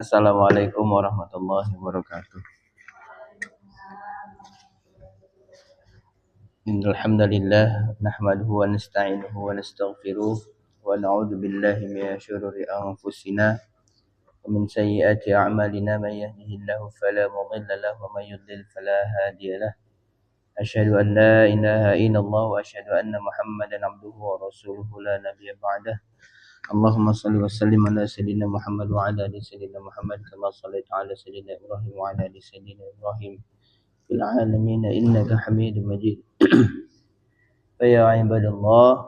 Assalamualaikum warahmatullahi wabarakatuh. Innal hamdalillah nahmaduhu wa nasta'inuhu wa nastaghfiruh wa na'udzu billahi min syururi anfusina wa min sayyiati a'malina may yahdihillahu fala mudilla lahu wa may yudlil fala hadiya lahu. Asyhadu an la ilaha illallah wa asyhadu anna Muhammadan abduhu wa rasuluhu la nabiyya ba'dah. Allahumma salli wa sallim ala sayyidina Muhammad wa ala ali sayyidina Muhammad kama shallaita ala sayyidina Ibrahim wa ala ali sayyidina Ibrahim fil alamin innaka Hamidum Majid. Ya ibadallah,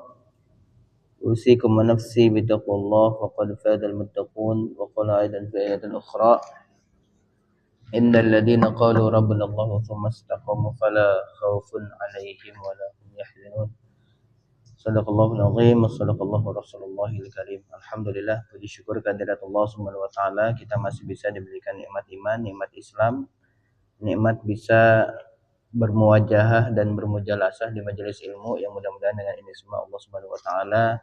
usikum wa nafsi bitaqwallah faqad fazal muttaqun wa qala aidan fi ayatin ukhra innal ladzina qalu rabbuna Allah thumma istaqamu fala khaufun 'alaihim wa la hum yahzanun. Sadaqallahul azim wa sadaqallahu rasulullahil karim. Alhamdulillah, puji syukur kehadirat Allah Subhanahu wa taala, kita masih bisa diberikan nikmat iman, nikmat Islam, nikmat bisa bermuwajahah dan bermujalasah di majelis ilmu yang mudah-mudahan dengan ini semua Allah Subhanahu wa taala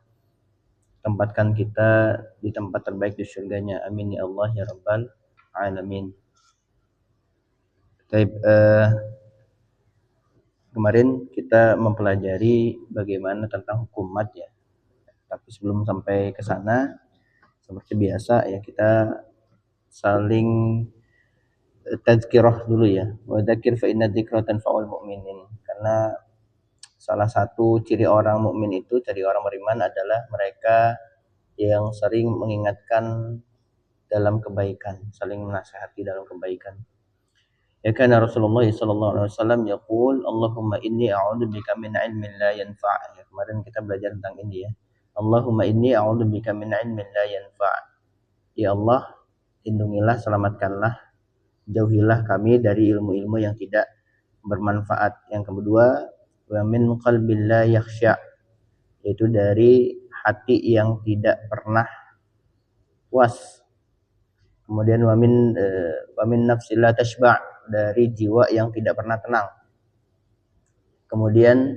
tempatkan kita di tempat terbaik di surganya. Amin ya Allah ya rabbal alamin. Kemarin kita mempelajari bagaimana tentang hukum mad ya. Tapi sebelum sampai ke sana, seperti biasa ya kita saling tazkirah dulu ya. Wa dzakir fa inna dzikra tanfa'ul mu'minin. Karena salah satu ciri orang mukmin itu, ciri orang beriman adalah mereka yang sering mengingatkan dalam kebaikan, saling menasihati dalam kebaikan. Ya kana Rasulullah sallallahu alaihi wasallam yaqul, Allahumma inni a'udzubika min ilmin la yanfa'. Ya, kemarin kita belajar tentang ini ya. Allahumma inni a'udzubika min ilmin la yanfa'. Ya Allah, lindungilah, selamatkanlah, jauhilah kami dari ilmu-ilmu yang tidak bermanfaat. Yang kedua, wa min qalbil la yakhsha', yaitu dari hati yang tidak pernah puas. Kemudian wa min nafsil la tashba', dari jiwa yang tidak pernah tenang. Kemudian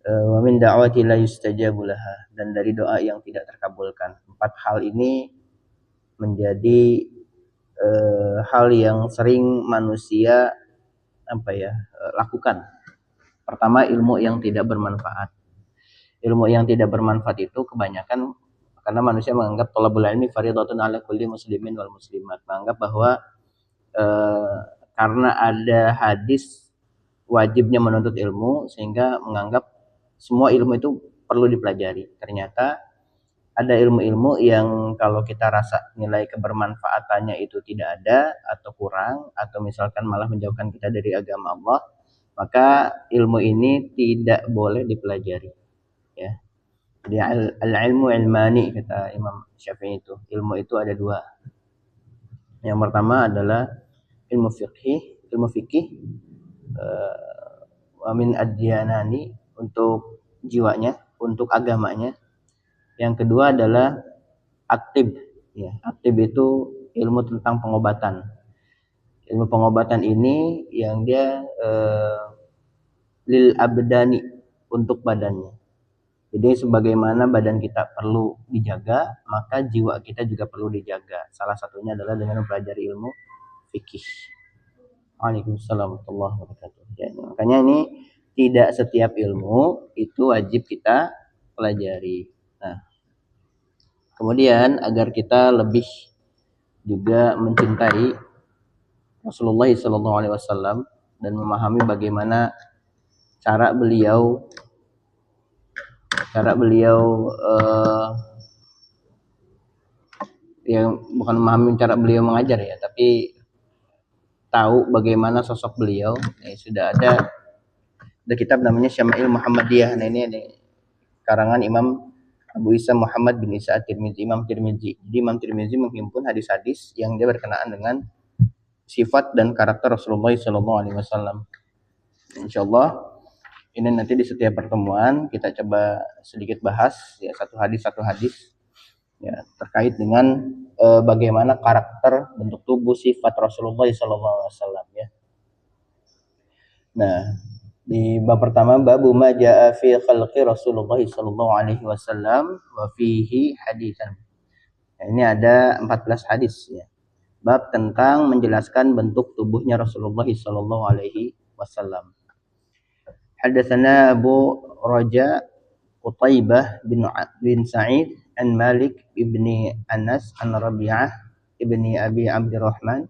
wa min da'wati la yustajabu laha, dan dari doa yang tidak terkabulkan. 4 hal ini menjadi hal yang sering manusia lakukan. Pertama, ilmu yang tidak bermanfaat. Ilmu yang tidak bermanfaat itu kebanyakan karena manusia menganggap thalabul ilmi fardhatun 'ala kulli muslimin wal muslimat, menganggap bahwa karena ada hadis wajibnya menuntut ilmu sehingga menganggap semua ilmu itu perlu dipelajari. Ternyata ada ilmu-ilmu yang kalau kita rasa nilai kebermanfaatannya itu tidak ada atau kurang, atau misalkan malah menjauhkan kita dari agama Allah, maka ilmu ini tidak boleh dipelajari ya. Jadi al-ilmu ilmani, kata Imam Syafi'i itu. Ilmu itu ada 2. Yang pertama adalah ilmu fikih wa min ad-diyanani, untuk jiwanya, untuk agamanya. Yang kedua adalah at-tib ya. At-tib itu ilmu tentang pengobatan. Ilmu pengobatan ini yang dia lil abdani, untuk badannya. Jadi sebagaimana badan kita perlu dijaga, maka jiwa kita juga perlu dijaga. Salah satunya adalah dengan mempelajari ilmu fikih. Waalaikumsalam warahmatullahi wabarakatuh. Ya, makanya ini tidak setiap ilmu itu wajib kita pelajari. Nah, kemudian agar kita lebih juga mencintai Rasulullah SAW dan memahami bagaimana cara beliau yang bukan memahami cara beliau mengajar ya, tapi tahu bagaimana sosok beliau. Sudah ada kitab namanya Syama'il Muhammadiyah. Nah, ini ada karangan Imam Abu Isa Muhammad bin Isa At-Tirmizi, Imam Tirmizi. Jadi Imam Tirmizi menghimpun hadis-hadis yang dia berkenaan dengan sifat dan karakter Rasulullah SAW. Insyaallah ini nanti di setiap pertemuan kita coba sedikit bahas ya, satu hadis ya, terkait dengan bagaimana karakter, bentuk tubuh, sifat Rasulullah SAW ya. Nah, di bab pertama, babu ma jaa fi khalqi Rasulullah SAW wa fihi hadisan. Nah, ini ada 14 hadis ya. bab tentang menjelaskan bentuk tubuhnya Rasulullah sallallahu alaihi wasallam. Hadatsana Abu Raja Qutaibah bin Sa'id an Malik ibni Anas an Rabi'ah ibni Abi Abdurrahman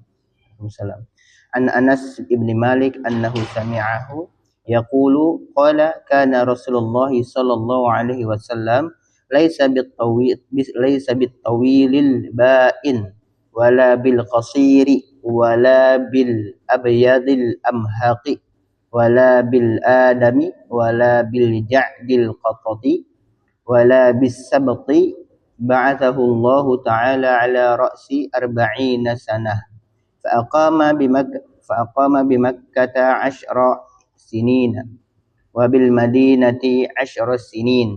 sallam an Anas ibni Malik annahu sami'ahu yaqulu qala kana Rasulullah sallallahu alaihi wasallam laisa bit-tawilil ba'in wala bil qasiri wala bil abyadil amhaqi wala bil adami wala bil ja'dil qatati wala bis sabti ba'athahu Allah ta'ala ala ra'si arba'ina sanah فأقام بمكة 10 سنين وبالمدينة 10 سنين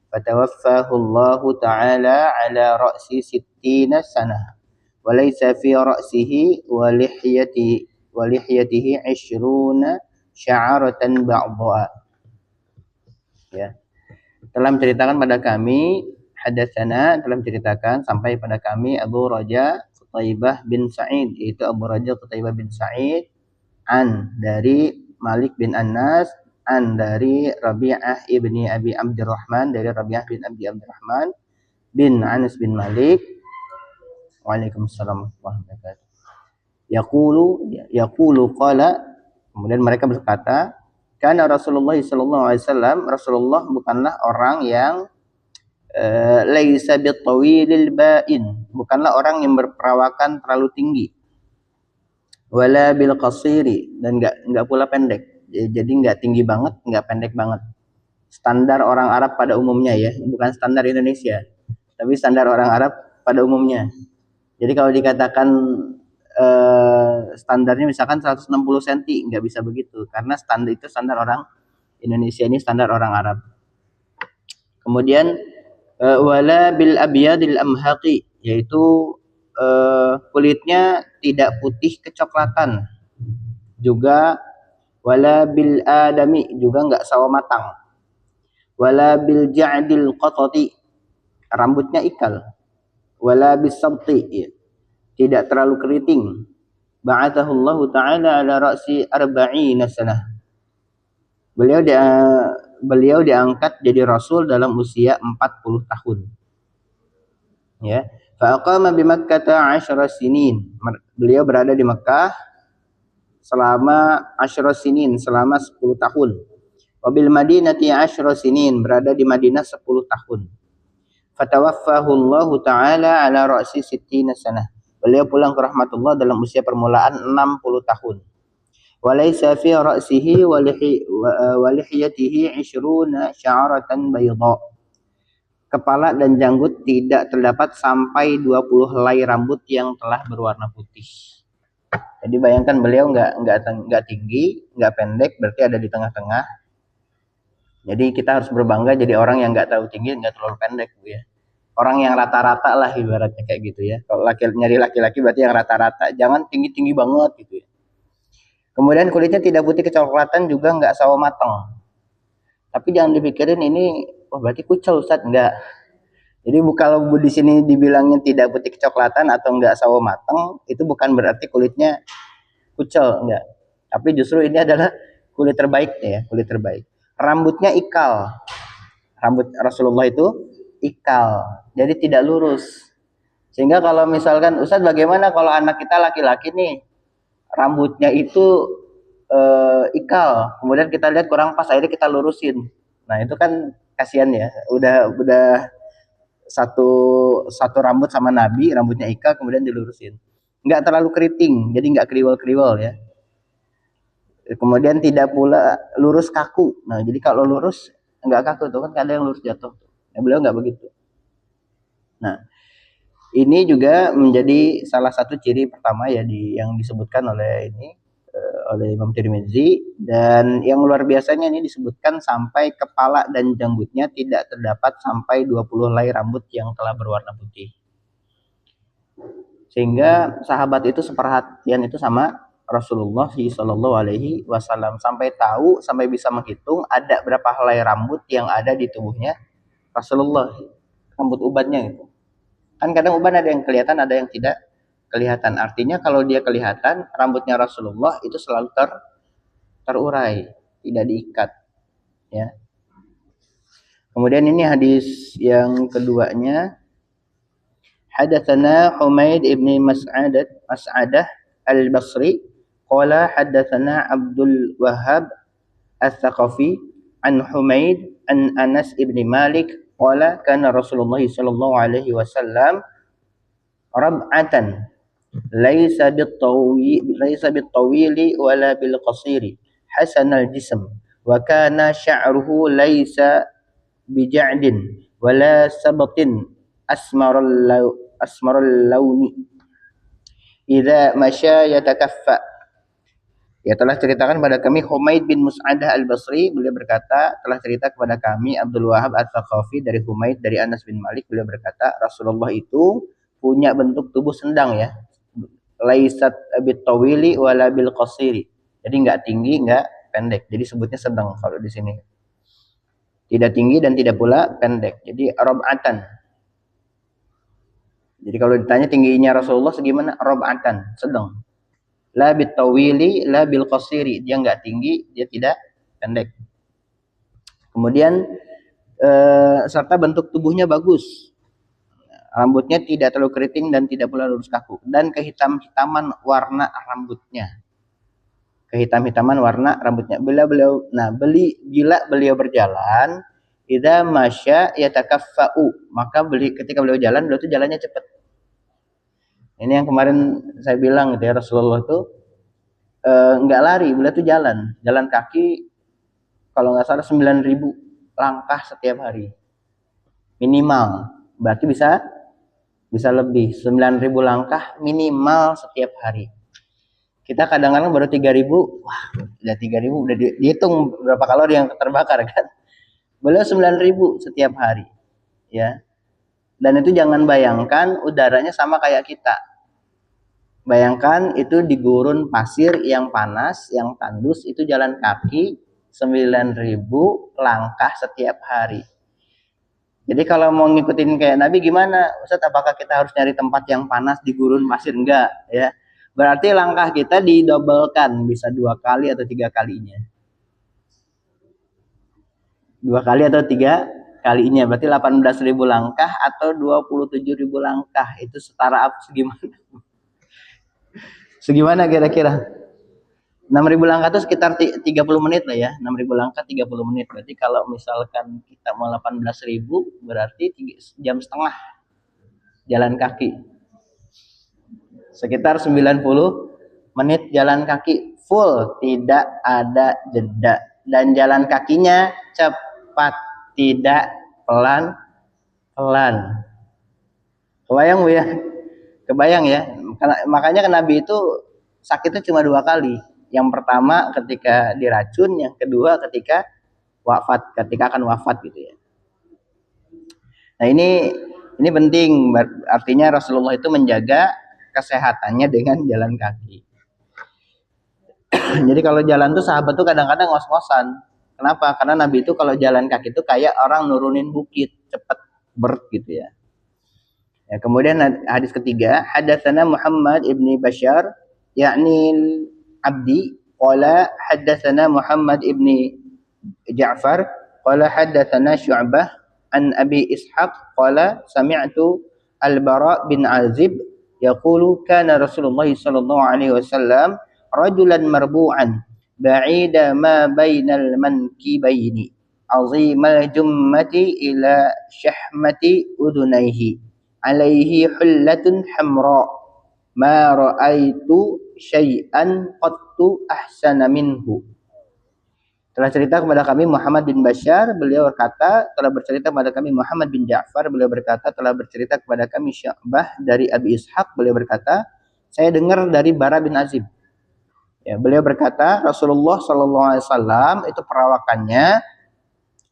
فتوفاه الله تعالى على رأس 60 سنة وليس في رأسه ولحيته 20 شعرة بعضها. Ya. Telah menceritakan pada kami hadatsana, telah menceritakan sampai pada kami Abu Raja Qutaibah bin Sa'id, yaitu Abu Raja Qutaibah bin Sa'id an dari Malik bin Anas an dari Rabi'ah ibni Abi Abdurrahman dari Rabi'ah bin Abi Abdurrahman bin Anas bin Malik. Waalaikumsalam warahmatullahi wabarakatuh. Yaqulu qala, kemudian mereka berkata, karena Rasulullah sallallahu alaihi wasallam, Rasulullah bukanlah orang yang laisa bitawilil ba'in, bukanlah orang yang berperawakan terlalu tinggi, wala bil qasiri, dan enggak pula pendek. Jadi enggak tinggi banget, enggak pendek banget. Standar orang Arab pada umumnya ya, bukan standar Indonesia, tapi standar orang Arab pada umumnya. Jadi kalau dikatakan standarnya misalkan 160 cm, enggak bisa begitu, karena standar itu standar orang Indonesia, ini standar orang Arab. Kemudian wala bil abyadil amhaqi, yaitu kulitnya tidak putih kecoklatan, juga wala bil adami, juga enggak sawo matang, wala bil ja'dil qatati, rambutnya ikal, wala bis sabti, tidak terlalu keriting. Ba'athahu Allah Ta'ala ala ra'si arba'ina sanah, beliau diangkat jadi rasul dalam usia 40 tahun. Ya, fa aqama bi Makkah 10 sinin. Beliau berada di Mekah selama 10 sinin, selama 10 tahun. Wa bil Madinati 10 sinin, berada di Madinah 10 tahun. Fatawaffahu Allah Ta'ala ala ra'si 60 sanah. Beliau pulang ke rahmatullah dalam usia permulaan 60 tahun. Walaysa fi ra'sihi wa lihiyatihi 20 sya'ratan bayda. Kepala dan janggut tidak terdapat sampai 20 helai rambut yang telah berwarna putih. Jadi bayangkan beliau enggak tinggi, enggak pendek, berarti ada di tengah-tengah. Jadi kita harus berbangga jadi orang yang enggak terlalu tinggi, enggak terlalu pendek, Bu ya. Orang yang rata-rata lah ibaratnya kayak gitu ya. Kalau nyari laki-laki berarti yang rata-rata, jangan tinggi-tinggi banget gitu ya. Kemudian kulitnya tidak putih kecoklatan, juga enggak sawo matang. Tapi jangan dipikirin ini berarti kucel Ustaz, enggak. Jadi kalau di sini dibilangnya tidak putih kecoklatan atau enggak sawo matang, itu bukan berarti kulitnya kucel, enggak. Tapi justru ini adalah kulit terbaik ya, kulit terbaik. Rambutnya ikal. Rambut Rasulullah itu ikal, jadi tidak lurus. Sehingga kalau misalkan Ustaz, bagaimana kalau anak kita laki-laki nih rambutnya itu ikal, kemudian kita lihat kurang pas, akhirnya kita lurusin. Nah itu kan kasihan ya, udah satu rambut sama Nabi, rambutnya ikal kemudian dilurusin, nggak terlalu keriting, jadi nggak kriwel-kriwel ya. Kemudian tidak pula lurus kaku. Nah jadi kalau lurus nggak kaku tuh kan, ada yang lurus jatuh. Ya, beliau nggak begitu. Nah, ini juga menjadi salah satu ciri pertama ya yang disebutkan oleh Imam Tirmizi, dan yang luar biasanya ini disebutkan sampai kepala dan janggutnya tidak terdapat sampai 20 helai rambut yang telah berwarna putih. Sehingga sahabat itu seperhatian itu sama Rasulullah Shallallahu Alaihi Wasallam, sampai tahu, sampai bisa menghitung ada berapa helai rambut yang ada di tubuhnya Rasulullah, rambut ubannya itu. Kan kadang uban ada yang kelihatan, ada yang tidak kelihatan. Artinya kalau dia kelihatan, rambutnya Rasulullah itu selalu terurai, tidak diikat, ya. Kemudian ini hadis yang keduanya, hadatsana Humaid ibn Mas'adah al-Basri qala hadatsana Abdul Wahhab al-Thaqafi an Humaid an Anas ibn Malik qala kana Rasulullah sallallahu alaihi wasallam rab'atan laisa bit-tawili wala bil-qasiri hasanal jism wa kana sya'ruhu laisa bija'din wala sabatin asmaral launi idza masya yatakaffa. Ya, telah ceritakan kepada kami Humaid bin Mus'adah al-Basri, beliau berkata, telah cerita kepada kami Abdul Wahhab al-Thaqafi dari Humaid dari Anas bin Malik, beliau berkata Rasulullah itu punya bentuk tubuh sedang, ya, laisat bit tawili wala bil qasiri, jadi nggak tinggi nggak pendek, jadi sebutnya sedang kalau di sini, tidak tinggi dan tidak pula pendek, jadi rob'atan. Jadi kalau ditanya tingginya Rasulullah segimana, rob'atan, sedang. La bit tawili la bil qasiri, dia nggak tinggi, dia tidak pendek. Kemudian serta bentuk tubuhnya bagus, rambutnya tidak terlalu keriting dan tidak pula lurus kaku, dan kehitam-hitaman warna rambutnya, bila beliau berjalan, idza masya yatakaffa'u, maka ketika beliau jalan, beliau itu jalannya cepat. Ini yang kemarin saya bilang gitu ya, Rasulullah tuh nggak lari, beliau tuh jalan kaki, kalau nggak salah 9.000 langkah setiap hari minimal, berarti bisa lebih, 9.000 langkah minimal setiap hari. Kita kadang-kadang baru 3.000, wah udah 3.000 udah dihitung berapa kalori yang terbakar kan. Beliau 9.000 setiap hari, ya. Dan itu jangan bayangkan udaranya sama kayak kita. Bayangkan itu di gurun pasir yang panas, yang tandus, itu jalan kaki 9.000 langkah setiap hari. Jadi kalau mau ngikutin kayak Nabi gimana? Ustaz, apakah kita harus nyari tempat yang panas di gurun pasir? Enggak, ya. Berarti langkah kita didobelkan, bisa 2 kali atau 3 kalinya. 2 kali atau 3 kalinya, berarti 18.000 langkah atau 27.000 langkah. Itu setara apa segimana? Segimana kira-kira? 6.000 langkah itu sekitar 30 menit lah, ya. 6.000 langkah 30 menit. Berarti kalau misalkan kita mau 18.000, berarti 3,5 jam jalan kaki. Sekitar 90 menit jalan kaki full, tidak ada jeda. Dan jalan kakinya cepat, tidak pelan-pelan. Kebayang Bu ya? Kebayang ya? Makanya Nabi itu sakitnya cuma 2 kali. Yang pertama ketika diracun, yang kedua ketika akan wafat gitu ya. Nah ini penting, artinya Rasulullah itu menjaga kesehatannya dengan jalan kaki. Jadi kalau jalan tuh sahabat tuh kadang-kadang ngos-ngosan. Kenapa? Karena Nabi itu kalau jalan kaki itu kayak orang nurunin bukit, cepet gitu ya. Ya, kemudian hadis ketiga, hadatsana Muhammad ibni Bashar yakni Abdi qala hadatsana Muhammad ibni Ja'far qala hadatsana Syu'bah an Abi Ishaq qala sami'tu Al-Bara bin Azib yaqulu kana Rasulullah sallallahu alaihi wasallam rajulan marbu'an ba'ida ma bainal mankibaini azimal jummati ila syahmati udunaihi alaihi hullatun hamra ma ra'aitu syai'an qattu ahsana minhu. Telah cerita kepada kami Muhammad bin Bashar, beliau berkata, telah bercerita kepada kami Muhammad bin Ja'far, beliau berkata, telah bercerita kepada kami Syu'bah dari Abi Ishaq, beliau berkata, saya dengar dari Bara bin Azib. Ya, beliau berkata, Rasulullah sallallahu alaihi wasallam itu perawakannya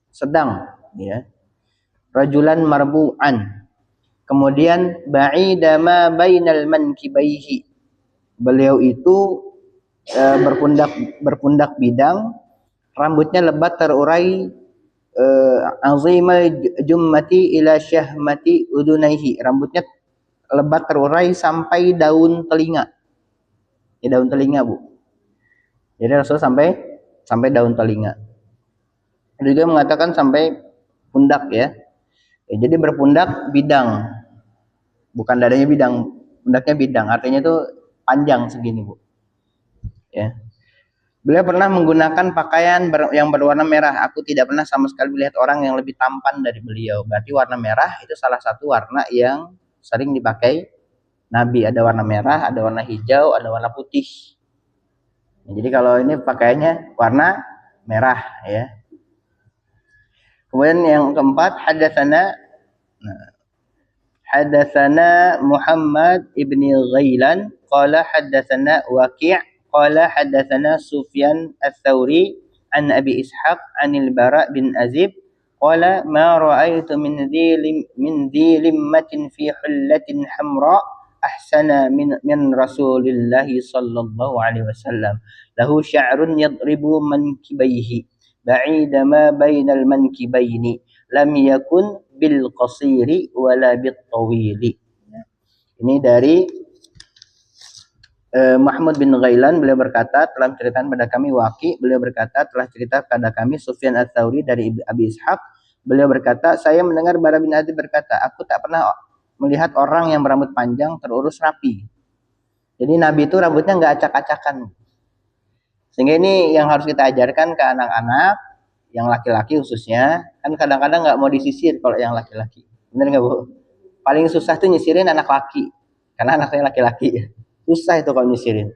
sedang, ya. Rajulan marbu'an. Kemudian ba'ida ma bainal mankibaihi. Beliau itu berpundak bidang, rambutnya lebat terurai, azimal jummati ila syahmati udunaihi. Rambutnya lebat terurai sampai daun telinga. Ya, daun telinga, Bu. Jadi Rasul sampai daun telinga. Ada juga mengatakan sampai pundak ya. Jadi berpundak bidang. Bukan dadanya bidang, pundaknya bidang. Artinya itu panjang segini, Bu. Ya. Beliau pernah menggunakan pakaian yang berwarna merah. Aku tidak pernah sama sekali melihat orang yang lebih tampan dari beliau. Berarti warna merah itu salah satu warna yang sering dipakai Nabi. Ada warna merah, ada warna hijau, ada warna putih. Jadi kalau ini pakaiannya warna merah ya. Kemudian yang keempat, hadatsana Muhammad ibni Ghailan qala hadatsana Waqi' qala hadatsana Sufyan ats-Tsauri an Abi Ishaq anil Bara' bin Azib qala ma ra'aitu min dhi limmatin fi hullatin hamra ahsana min Rasulillah sallallahu alaihi wasallam lahu sya'run yadribu mankibaihi ba'ida ma bainal mankibaini lam yakun bil qasiri wala bit tawili. Ini dari Muhammad bin Ghailan, beliau berkata telah menceritakan pada kami Waqi, beliau berkata telah cerita pada kami Sufyan ats-Tsauri dari Abi Ishaq, beliau berkata saya mendengar Bara bin Azib berkata aku tak pernah melihat orang yang berambut panjang terurus rapi. Jadi Nabi itu rambutnya nggak acak-acakan. Sehingga ini yang harus kita ajarkan ke anak-anak, yang laki-laki khususnya, kan kadang-kadang nggak mau disisir kalau yang laki-laki. Bener nggak, Bu? Paling susah tuh nyisirin anak laki, karena anaknya laki-laki. Susah itu kalau nyisirin.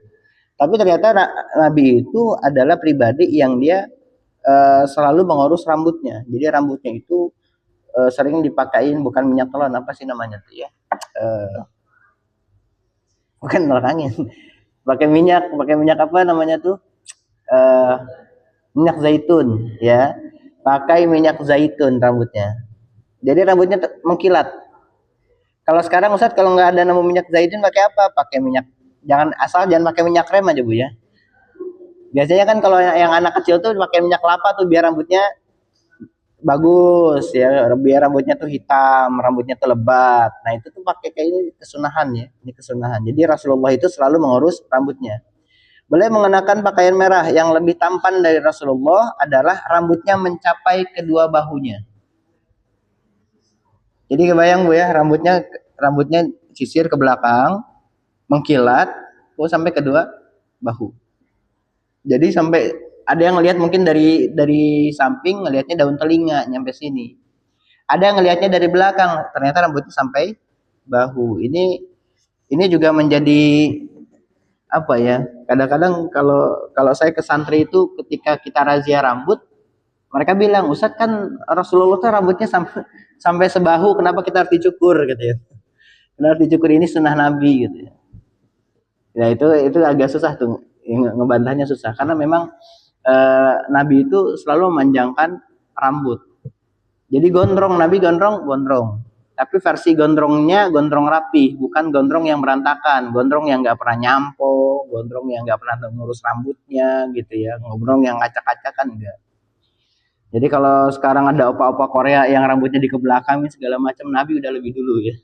Tapi ternyata Nabi itu adalah pribadi yang dia selalu mengurus rambutnya. Jadi rambutnya itu sering dipakein bukan minyak telon, apa sih namanya tuh ya? Bukan minyak angin. Pakai minyak apa namanya tuh? Minyak zaitun ya, pakai minyak zaitun rambutnya, jadi rambutnya mengkilat. Kalau sekarang Ustaz kalau nggak ada nemu minyak zaitun pakai apa? Pakai minyak, jangan pakai minyak krem aja, Bu ya. Biasanya kan kalau yang anak kecil tuh pakai minyak kelapa tuh biar rambutnya bagus ya, biar rambutnya tuh hitam, rambutnya tuh lebat. Nah itu tuh pakai kayak ini kesunahan ya, ini kesunahan. Jadi Rasulullah itu selalu mengurus rambutnya. Beliau mengenakan pakaian merah. Yang lebih tampan dari Rasulullah adalah rambutnya mencapai kedua bahunya. Jadi kebayang, Bu ya, rambutnya sisir ke belakang, mengkilat, sampai kedua bahu. Jadi sampai ada yang ngelihat mungkin dari samping ngelihatnya daun telinga nyampe sini. Ada yang ngelihatnya dari belakang, ternyata rambutnya sampai bahu. Ini juga menjadi apa ya, kadang-kadang kalau saya ke santri itu ketika kita razia rambut, mereka bilang Ustadz kan Rasulullah tuh rambutnya sampai sebahu, kenapa kita harus dicukur gitu ya, kenapa harus dicukur, ini sunnah Nabi gitu ya. Ya itu agak susah tuh ngebantahnya, susah karena memang Nabi itu selalu memanjangkan rambut. Jadi gondrong, Nabi gondrong, tapi versi gondrongnya gondrong rapi, bukan gondrong yang berantakan, gondrong yang nggak pernah nyampo, gondrong yang nggak pernah ngurus rambutnya gitu ya, gondrong yang acak-acakan enggak. Jadi kalau sekarang ada opa-opa Korea yang rambutnya dikebelakangin segala macam, Nabi udah lebih dulu ya.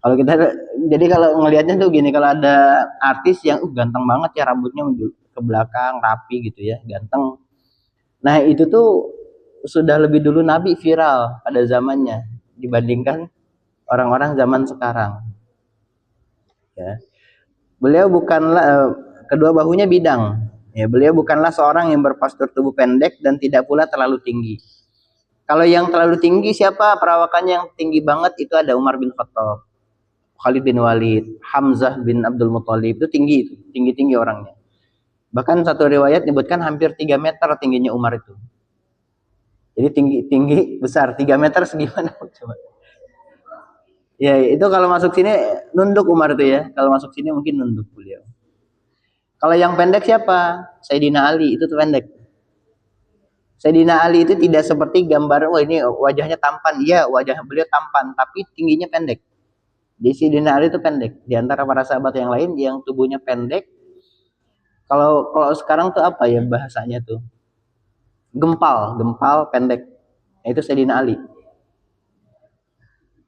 Kalau kita, jadi kalau ngelihatnya tuh gini, kalau ada artis yang ganteng banget ya, rambutnya ke belakang rapi gitu ya, ganteng. Nah itu tuh sudah lebih dulu Nabi viral pada zamannya dibandingkan orang-orang zaman sekarang. Ya. Beliau bukanlah kedua bahunya bidang. Ya, beliau bukanlah seorang yang berpostur tubuh pendek dan tidak pula terlalu tinggi. Kalau yang terlalu tinggi siapa? Perawakannya yang tinggi banget itu ada Umar bin Khattab, Khalid bin Walid, Hamzah bin Abdul Muthalib, itu tinggi orangnya. Bahkan satu riwayat menyebutkan hampir 3 meter tingginya Umar itu. Jadi tinggi besar, 3 meter segimana coba. Ya itu kalau masuk sini nunduk Umar itu ya. Kalau masuk sini mungkin nunduk beliau. Kalau yang pendek siapa? Sayyidina Ali, itu tuh pendek. Sayyidina Ali itu tidak seperti gambar, wah ini wajahnya tampan. Iya, wajah beliau tampan, tapi tingginya pendek. Jadi Sayyidina Ali itu pendek. Di antara para sahabat yang lain yang tubuhnya pendek. Kalau sekarang tuh apa ya bahasanya tuh? Gempal pendek. Itu Sayyidina Ali.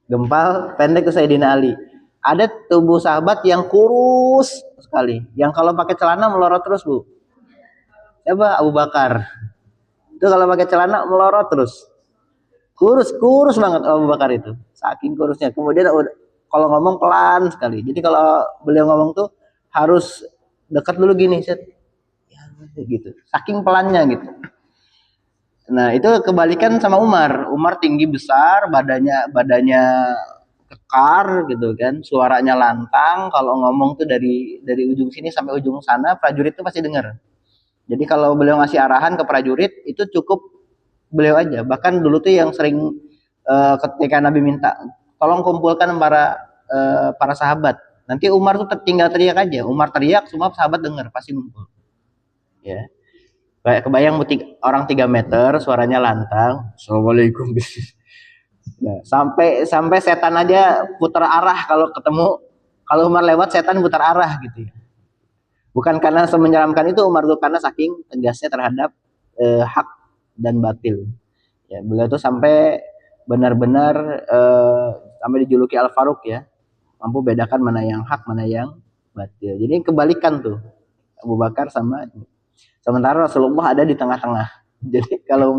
Gempal pendek itu Sayyidina Ali. Ada tubuh sahabat yang kurus sekali, yang kalau pakai celana melorot terus, Bu. Coba Abu Bakar. Itu kalau pakai celana melorot terus. Kurus banget Abu Bakar itu. Saking kurusnya. Kemudian kalau ngomong pelan sekali. Jadi kalau beliau ngomong tuh harus dekat dulu gini, set. Ya, gitu. Saking pelannya gitu. Nah, itu kebalikan sama Umar. Umar tinggi besar, badannya kekar gitu kan, suaranya lantang, kalau ngomong tuh dari ujung sini sampai ujung sana prajurit tuh pasti dengar. Jadi kalau beliau ngasih arahan ke prajurit itu cukup beliau aja. Bahkan dulu tuh yang sering ketika Nabi minta tolong kumpulkan para sahabat. Nanti Umar tuh tinggal teriak aja. Umar teriak semua sahabat dengar pasti ngumpul. Ya. Kayak kebayang orang 3 meter suaranya lantang. Assalamualaikum. Nah, sampai setan aja putar arah kalau ketemu, kalau Umar lewat setan putar arah gitu ya. Bukan karena semenyeramkan itu Umar tuh, karena saking tegasnya terhadap hak dan batil. Ya, beliau tuh sampai benar-benar sampai dijuluki Al Faruq ya, mampu bedakan mana yang hak mana yang batil. Jadi kebalikan tuh Abu Bakar sama, sementara Rasulullah ada di tengah-tengah. Jadi kalau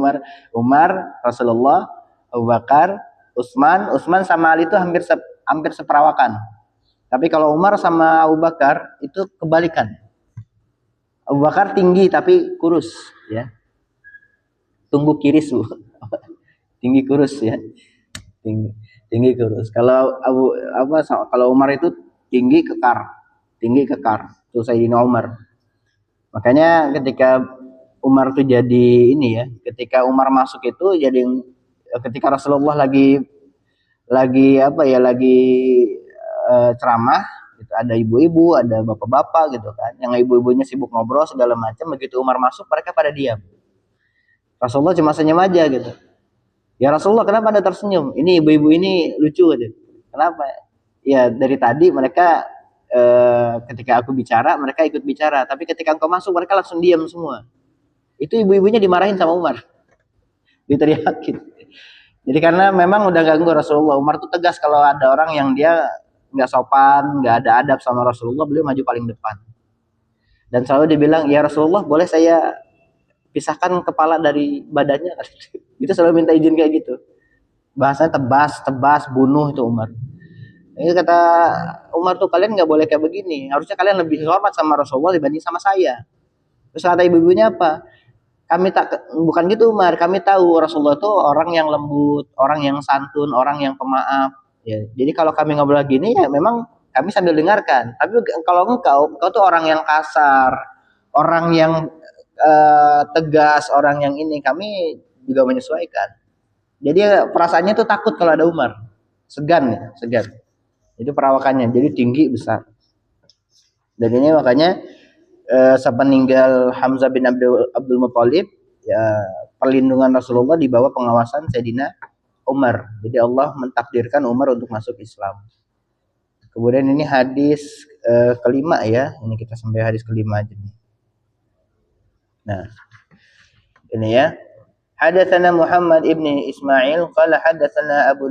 Umar Rasulullah, Abu Bakar, Utsman sama Ali itu hampir seperawakan. Tapi kalau Umar sama Abu Bakar itu kebalikan. Abu Bakar tinggi tapi kurus ya. Tumbuh kiris, Bu. Tinggi kurus ya. Tinggi kurus. Kalau Umar itu tinggi kekar. Tinggi kekar. Itu Sayyidina Umar. Makanya ketika Umar tuh jadi ini ya, ketika Umar masuk itu jadi ketika Rasulullah lagi ceramah gitu, ada ibu-ibu, ada bapak-bapak gitu kan, yang ibu-ibunya sibuk ngobrol segala macam, begitu Umar masuk mereka pada diam. Rasulullah cuma senyum aja gitu. Ya Rasulullah, kenapa Anda tersenyum? Ini ibu-ibu ini lucu gitu. Kenapa? Ya dari tadi mereka ketika aku bicara mereka ikut bicara, tapi ketika engkau masuk mereka langsung diam semua. Itu ibu-ibunya dimarahin sama Umar, diteriakin. Jadi karena memang udah ganggu Rasulullah. Umar tuh tegas kalau ada orang yang dia nggak sopan, nggak ada adab sama Rasulullah, beliau maju paling depan. Dan selalu dibilang, ya Rasulullah boleh saya pisahkan kepala dari badannya? Itu selalu minta izin kayak gitu. Bahasanya tebas, bunuh itu Umar. Ini kata Umar tuh, kalian nggak boleh kayak begini. Harusnya kalian lebih hormat sama Rasulullah dibanding sama saya. Terus kata ibu-ibunya apa? Bukan gitu Umar, kami tahu Rasulullah itu orang yang lembut, orang yang santun, orang yang pemaaf. Ya, jadi kalau kami ngobrol gini ya memang kami sambil dengarkan. Tapi kalau engkau tuh orang yang kasar, orang yang tegas, orang yang ini, kami juga menyesuaikan. Jadi perasaannya tuh takut kalau ada Umar, segan. Itu perawakannya, jadi tinggi besar. Dan ini makanya sepeninggal Hamzah bin Abdul Muthalib ya, perlindungan Rasulullah di bawah pengawasan Sayyidina Umar. Jadi Allah mentakdirkan Umar untuk masuk Islam. Kemudian ini hadis kelima ya, ini kita sampai hadis kelima aja nih. Nah, ini ya. Hadatsana Muhammad ibni Ismail qala hadatsana Abu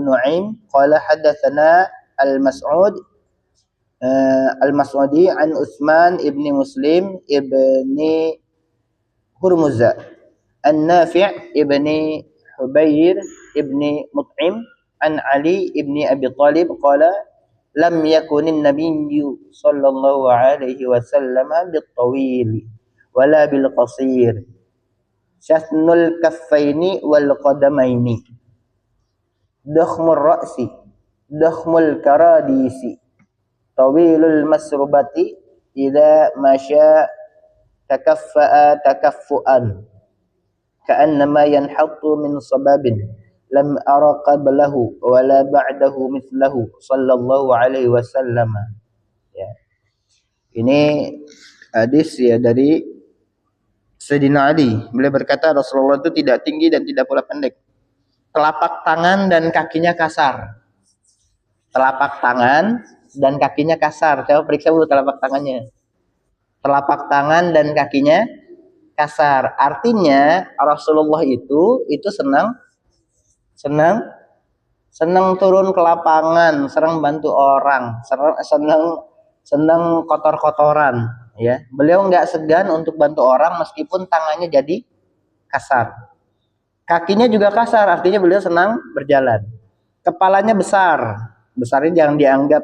Nu'aim qala hadatsana Al-Mas'udi an Utsman ibni Muslim ibni Hurmuza an Nafi' ibni Hubayr ibni Mut'im an Ali ibni Abi Talib qala lam yakunin nabiyyu sallallahu alaihi wasallam bit-tawil wala bil qasir syathnul kaffaini wal qadamaini dakhmur ra'si dakhmul karadisi tawilul masrubati idza masya takaffa'a takaffu'an ka'annama yanhattu min sababin lam ara qablahu wala ba'dahu mithlahu sallallahu alaihi wasallam. Ya. Ini hadis ya dari Sayyidina Ali. Beliau berkata Rasulullah itu tidak tinggi dan tidak pula pendek. Telapak tangan dan kakinya kasar. Telapak tangan dan kakinya kasar. Coba periksa dulu telapak tangannya. Telapak tangan dan kakinya kasar. Artinya Rasulullah itu senang senang turun ke lapangan, senang bantu orang, senang kotor-kotoran, ya. Beliau nggak segan untuk bantu orang meskipun tangannya jadi kasar. Kakinya juga kasar, artinya beliau senang berjalan. Kepalanya besar, besarnya jangan dianggap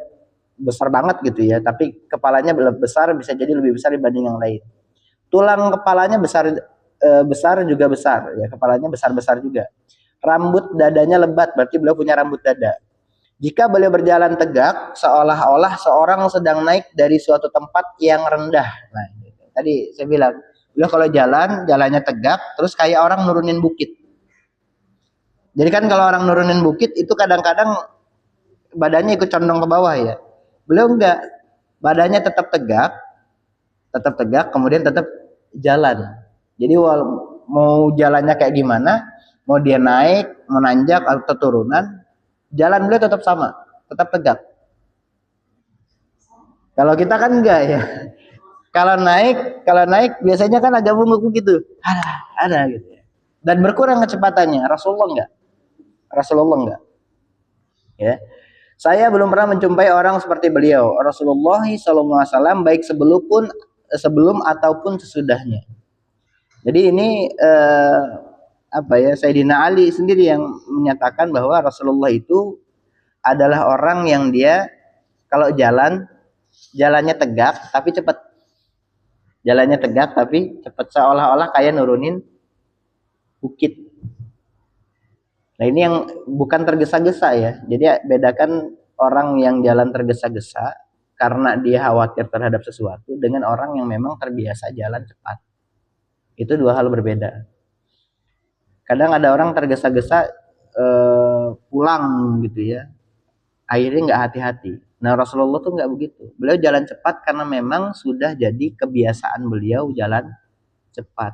besar banget gitu ya, tapi kepalanya besar, bisa jadi lebih besar dibanding yang lain. Tulang kepalanya besar juga besar, ya, kepalanya besar-besar juga. Rambut dadanya lebat, berarti beliau punya rambut dada. Jika beliau berjalan tegak, seolah-olah seorang sedang naik dari suatu tempat yang rendah. Nah, tadi saya bilang, beliau kalau jalannya tegak, terus kayak orang nurunin bukit. Jadi kan kalau orang nurunin bukit itu kadang-kadang badannya ikut condong ke bawah ya. Beliau enggak, badannya tetap tegak, kemudian tetap jalan. Jadi mau jalannya kayak gimana, mau dia naik, mau nanjak atau turunan, jalan beliau tetap sama, tetap tegak. Kalau kita kan enggak ya. Kalau naik biasanya kan agak bungkuk gitu. Ada gitu ya. Dan berkurang kecepatannya. Rasulullah enggak. Ya. Saya belum pernah menjumpai orang seperti beliau. Rasulullah SAW baik sebelum ataupun sesudahnya. Jadi ini Sayyidina Ali sendiri yang menyatakan bahwa Rasulullah itu adalah orang yang dia kalau jalannya tegak tapi cepat. Jalannya tegak tapi cepat, seolah-olah kayak nurunin bukit. Nah ini yang bukan tergesa-gesa ya. Jadi bedakan orang yang jalan tergesa-gesa karena dia khawatir terhadap sesuatu dengan orang yang memang terbiasa jalan cepat. Itu dua hal berbeda. Kadang ada orang tergesa-gesa pulang gitu ya. Akhirnya nggak hati-hati. Nah Rasulullah tuh nggak begitu. Beliau jalan cepat karena memang sudah jadi kebiasaan beliau jalan cepat.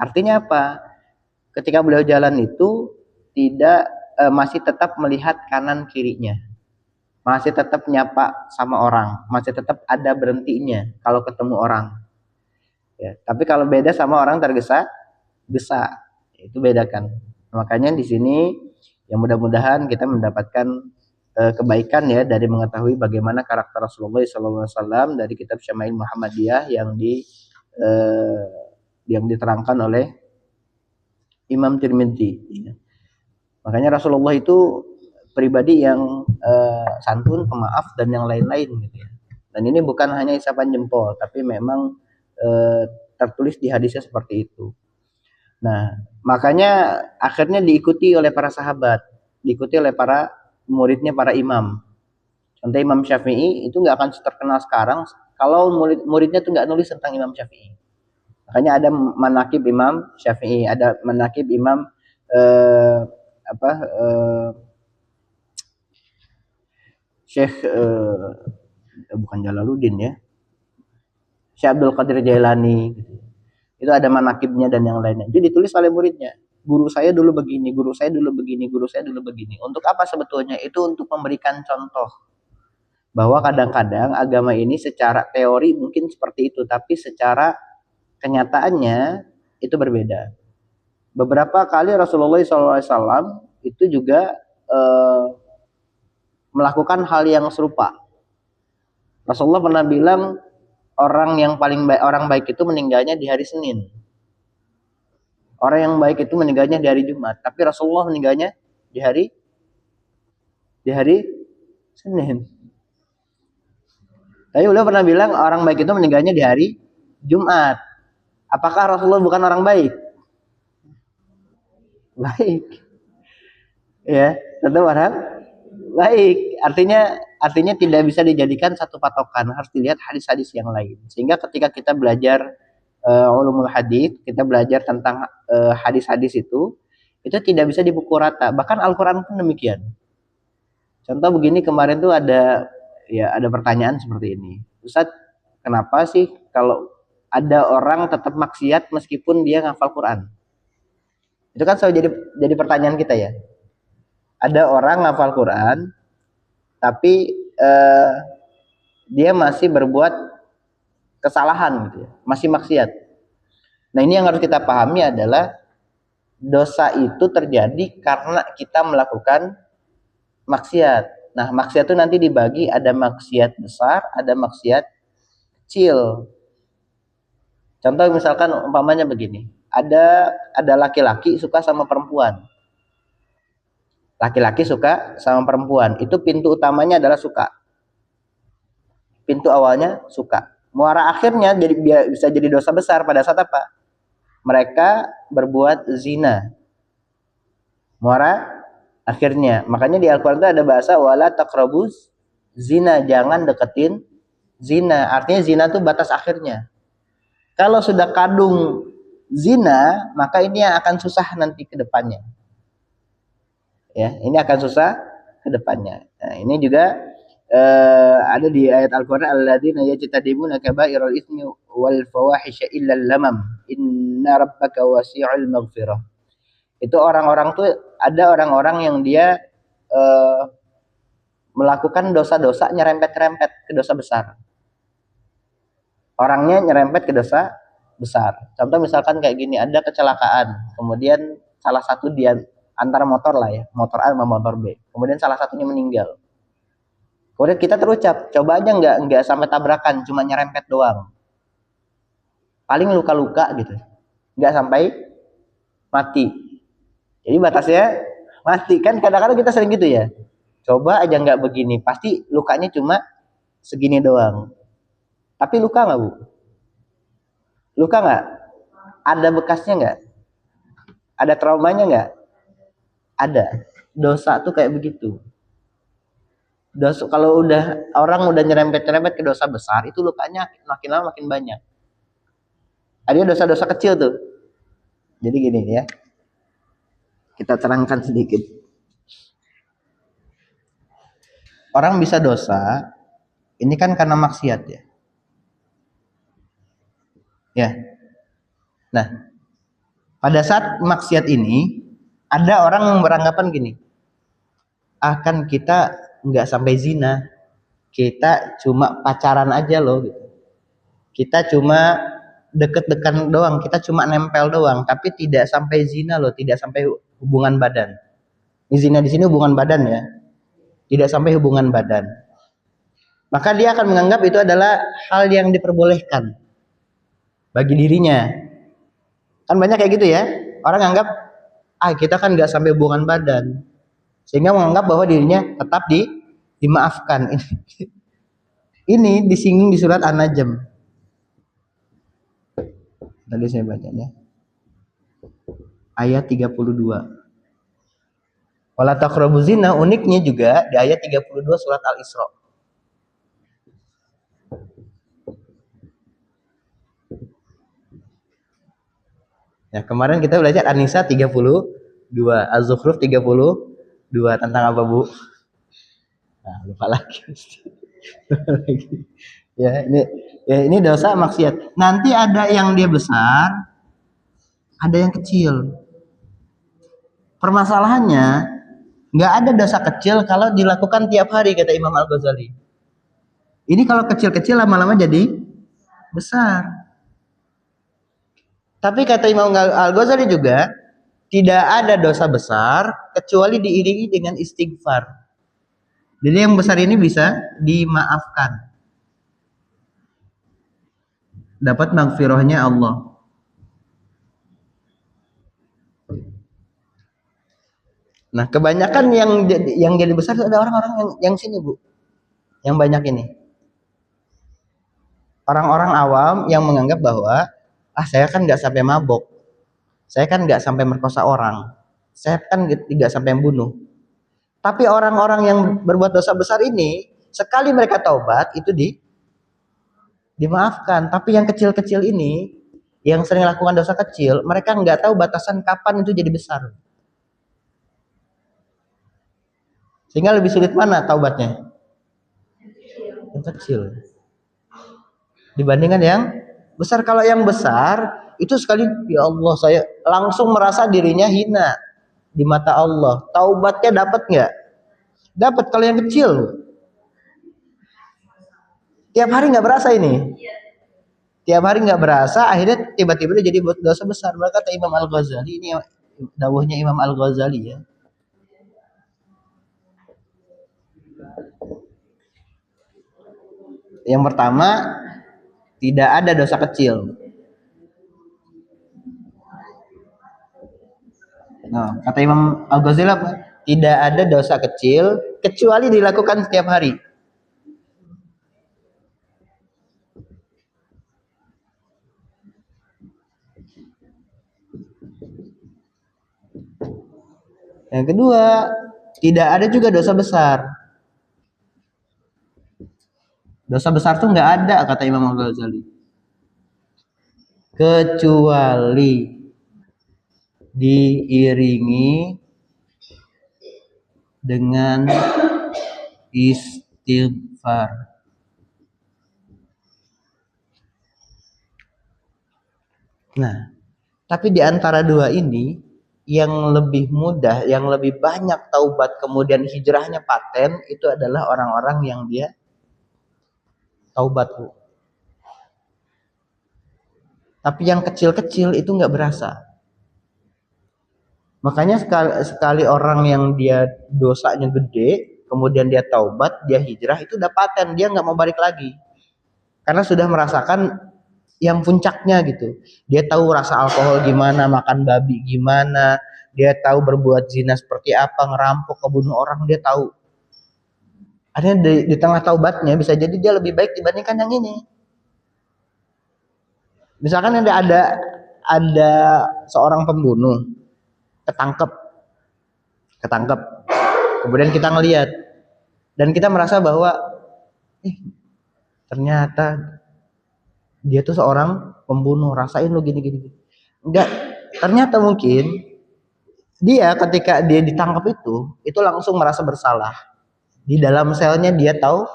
Artinya apa? Ketika beliau jalan itu tidak masih tetap melihat kanan kirinya, masih tetap nyapa sama orang, masih tetap ada berhentinya kalau ketemu orang. Ya, tapi kalau beda sama orang tergesa-gesa, itu bedakan. Makanya di sini yang mudah-mudahan kita mendapatkan kebaikan ya dari mengetahui bagaimana karakter Rasulullah SAW dari kitab Syama'il Muhammadiyah yang diterangkan oleh Imam Tirmidzi. Makanya Rasulullah itu pribadi yang santun, pemaaf dan yang lain-lain gitu ya. Dan ini bukan hanya isapan jempol, tapi memang tertulis di hadisnya seperti itu. Nah, makanya akhirnya diikuti oleh para sahabat, diikuti oleh para muridnya, para imam. Contoh Imam Syafi'i itu nggak akan terkenal sekarang kalau muridnya tuh nggak nulis tentang Imam Syafi'i. Makanya ada manakib Imam Syafi'i, ada manakib Imam Syekh bukan Jalaluddin ya, Syekh Abdul Qadir Jailani gitu. Itu ada manakibnya dan yang lainnya. Itu ditulis oleh muridnya. Guru saya dulu begini, guru saya dulu begini, guru saya dulu begini. Untuk apa sebetulnya? Itu untuk memberikan contoh bahwa kadang-kadang agama ini secara teori mungkin seperti itu, tapi secara kenyataannya itu berbeda. Beberapa kali Rasulullah SAW itu juga melakukan hal yang serupa. Rasulullah pernah bilang orang yang paling baik, orang baik itu meninggalnya di hari Senin. Orang yang baik itu meninggalnya di hari Jumat, tapi Rasulullah meninggalnya di hari Senin. Tapi beliau pernah bilang orang baik itu meninggalnya di hari Jumat. Apakah Rasulullah bukan orang baik? Baik. Ya, tentu orang baik. Artinya tidak bisa dijadikan satu patokan, harus dilihat hadis-hadis yang lain. Sehingga ketika kita belajar ulumul hadis, kita belajar tentang hadis-hadis itu tidak bisa dipukul rata. Bahkan Al-Qur'an pun demikian. Contoh begini, kemarin tuh ada pertanyaan seperti ini. Ustaz, kenapa sih kalau ada orang tetap maksiat meskipun dia ngafal Quran? Itu kan selalu jadi pertanyaan kita ya. Ada orang ngafal Quran tapi dia masih berbuat kesalahan gitu ya, masih maksiat. Nah, ini yang harus kita pahami adalah dosa itu terjadi karena kita melakukan maksiat. Nah, maksiat itu nanti dibagi, ada maksiat besar, ada maksiat kecil. Contoh misalkan umpamanya begini, ada laki-laki suka sama perempuan. Laki-laki suka sama perempuan, itu pintu utamanya adalah suka. Pintu awalnya suka. Muara akhirnya bisa jadi dosa besar pada saat apa? Mereka berbuat zina. Muara akhirnya. Makanya di Al-Qur'an itu ada bahasa wala taqrabuz zina, jangan deketin zina. Artinya zina itu batas akhirnya. Kalau sudah kadung zina, maka ini yang akan susah nanti ke depannya. Ya, ini akan susah ke depannya. Nah, ini juga ada di ayat Al-Qur'an alladzina yajtanibuna kaba'iral itsmi wal fawahisha illa lamam inna rabbaka wasi'ul maghfirah. Itu orang-orang tuh ada orang-orang yang dia melakukan dosa-dosa nyerempet-nyerempet ke dosa besar. Orangnya nyerempet ke dosa besar. Contoh misalkan kayak gini, ada kecelakaan, kemudian salah satu dia antara motor lah ya, motor A sama motor B. Kemudian salah satunya meninggal. Kemudian kita terucap, coba aja nggak sampai tabrakan, cuma nyerempet doang. Paling luka-luka gitu, nggak sampai mati. Jadi batasnya mati kan, kadang-kadang kita sering gitu ya. Coba aja nggak begini, pasti lukanya cuma segini doang. Tapi luka nggak Bu? Luka nggak? Ada bekasnya nggak? Ada traumanya nggak? Ada. Dosa tuh kayak begitu. Dosa, kalau udah orang udah nyerempet-nyerempet ke dosa besar, itu lukanya makin lama makin banyak. Ada dosa-dosa kecil tuh. Jadi gini ya, kita terangkan sedikit. Orang bisa dosa, ini kan karena maksiat ya. Ya. Nah, pada saat maksiat ini, ada orang yang beranggapan gini, akan kita nggak sampai zina, kita cuma pacaran aja loh gitu. Kita cuma deket-dekan doang, kita cuma nempel doang, tapi tidak sampai zina loh, tidak sampai hubungan badan. Ini zina di sini hubungan badan ya, tidak sampai hubungan badan. Maka dia akan menganggap itu adalah hal yang diperbolehkan bagi dirinya. Kan banyak kayak gitu ya, orang anggap kita kan nggak sampai hubungan badan, sehingga menganggap bahwa dirinya tetap dimaafkan. Ini disinggung di surat An-Najm. Tadi saya bacanya ayat 32. Wala taqrabuz zina, uniknya juga di ayat 32 surat Al-Isra. Ya, kemarin kita belajar An-Nisa 32, Az-Zukhruf 32, tentang apa, Bu? Nah, lupa lagi. ini dosa maksiat. Nanti ada yang dia besar, ada yang kecil. Permasalahannya nggak ada dosa kecil kalau dilakukan tiap hari, kata Imam Al-Ghazali. Ini kalau kecil-kecil lama-lama jadi besar. Tapi kata Imam Al-Ghazali juga, tidak ada dosa besar kecuali diiringi dengan istighfar. Jadi yang besar ini bisa dimaafkan. Dapat maghfirahnya Allah. Nah, kebanyakan yang jadi besar itu ada orang-orang yang sini, Bu. Yang banyak ini. Orang-orang awam yang menganggap bahwa saya kan nggak sampai mabok, saya kan nggak sampai merkosa orang, saya kan nggak sampai membunuh. Tapi orang-orang yang berbuat dosa besar ini, sekali mereka taubat itu dimaafkan. Tapi yang kecil-kecil ini, yang sering lakukan dosa kecil, mereka nggak tahu batasan kapan itu jadi besar. Sehingga lebih sulit mana taubatnya? Yang kecil dibandingkan yang besar. Kalau yang besar itu sekali, ya Allah, saya langsung merasa dirinya hina di mata Allah. Taubatnya dapat nggak? Dapat. Kalau yang kecil tiap hari nggak berasa ini. Tiap hari nggak berasa, akhirnya tiba-tiba dia jadi dosa besar. Maka kata Imam Al-Ghazali, ini dawuhnya Imam Al-Ghazali ya. Yang pertama, tidak ada dosa kecil. Nah, kata Imam Al-Ghazali apa? Tidak ada dosa kecil kecuali dilakukan setiap hari. Yang kedua, tidak ada juga dosa besar. Dosa besar tuh nggak ada kata Imam Al-Ghazali. Kecuali diiringi dengan istighfar. Nah, tapi di antara dua ini yang lebih mudah, yang lebih banyak taubat kemudian hijrahnya paten itu adalah orang-orang yang dia taubat, Bu. Tapi yang kecil-kecil itu nggak berasa. Makanya sekali orang yang dia dosanya gede, kemudian dia taubat, dia hijrah, itu udah paten, dia nggak mau balik lagi. Karena sudah merasakan yang puncaknya gitu. Dia tahu rasa alkohol gimana, makan babi gimana, dia tahu berbuat zina seperti apa, ngerampok, kebunuh orang, dia tahu. Artinya di tengah taubatnya bisa jadi dia lebih baik dibandingkan yang ini. Misalkan ada seorang pembunuh ketangkep, kemudian kita ngelihat dan kita merasa bahwa ternyata dia tuh seorang pembunuh, rasain lu gini. Enggak, ternyata mungkin dia ketika dia ditangkap itu langsung merasa bersalah. Di dalam selnya dia tahu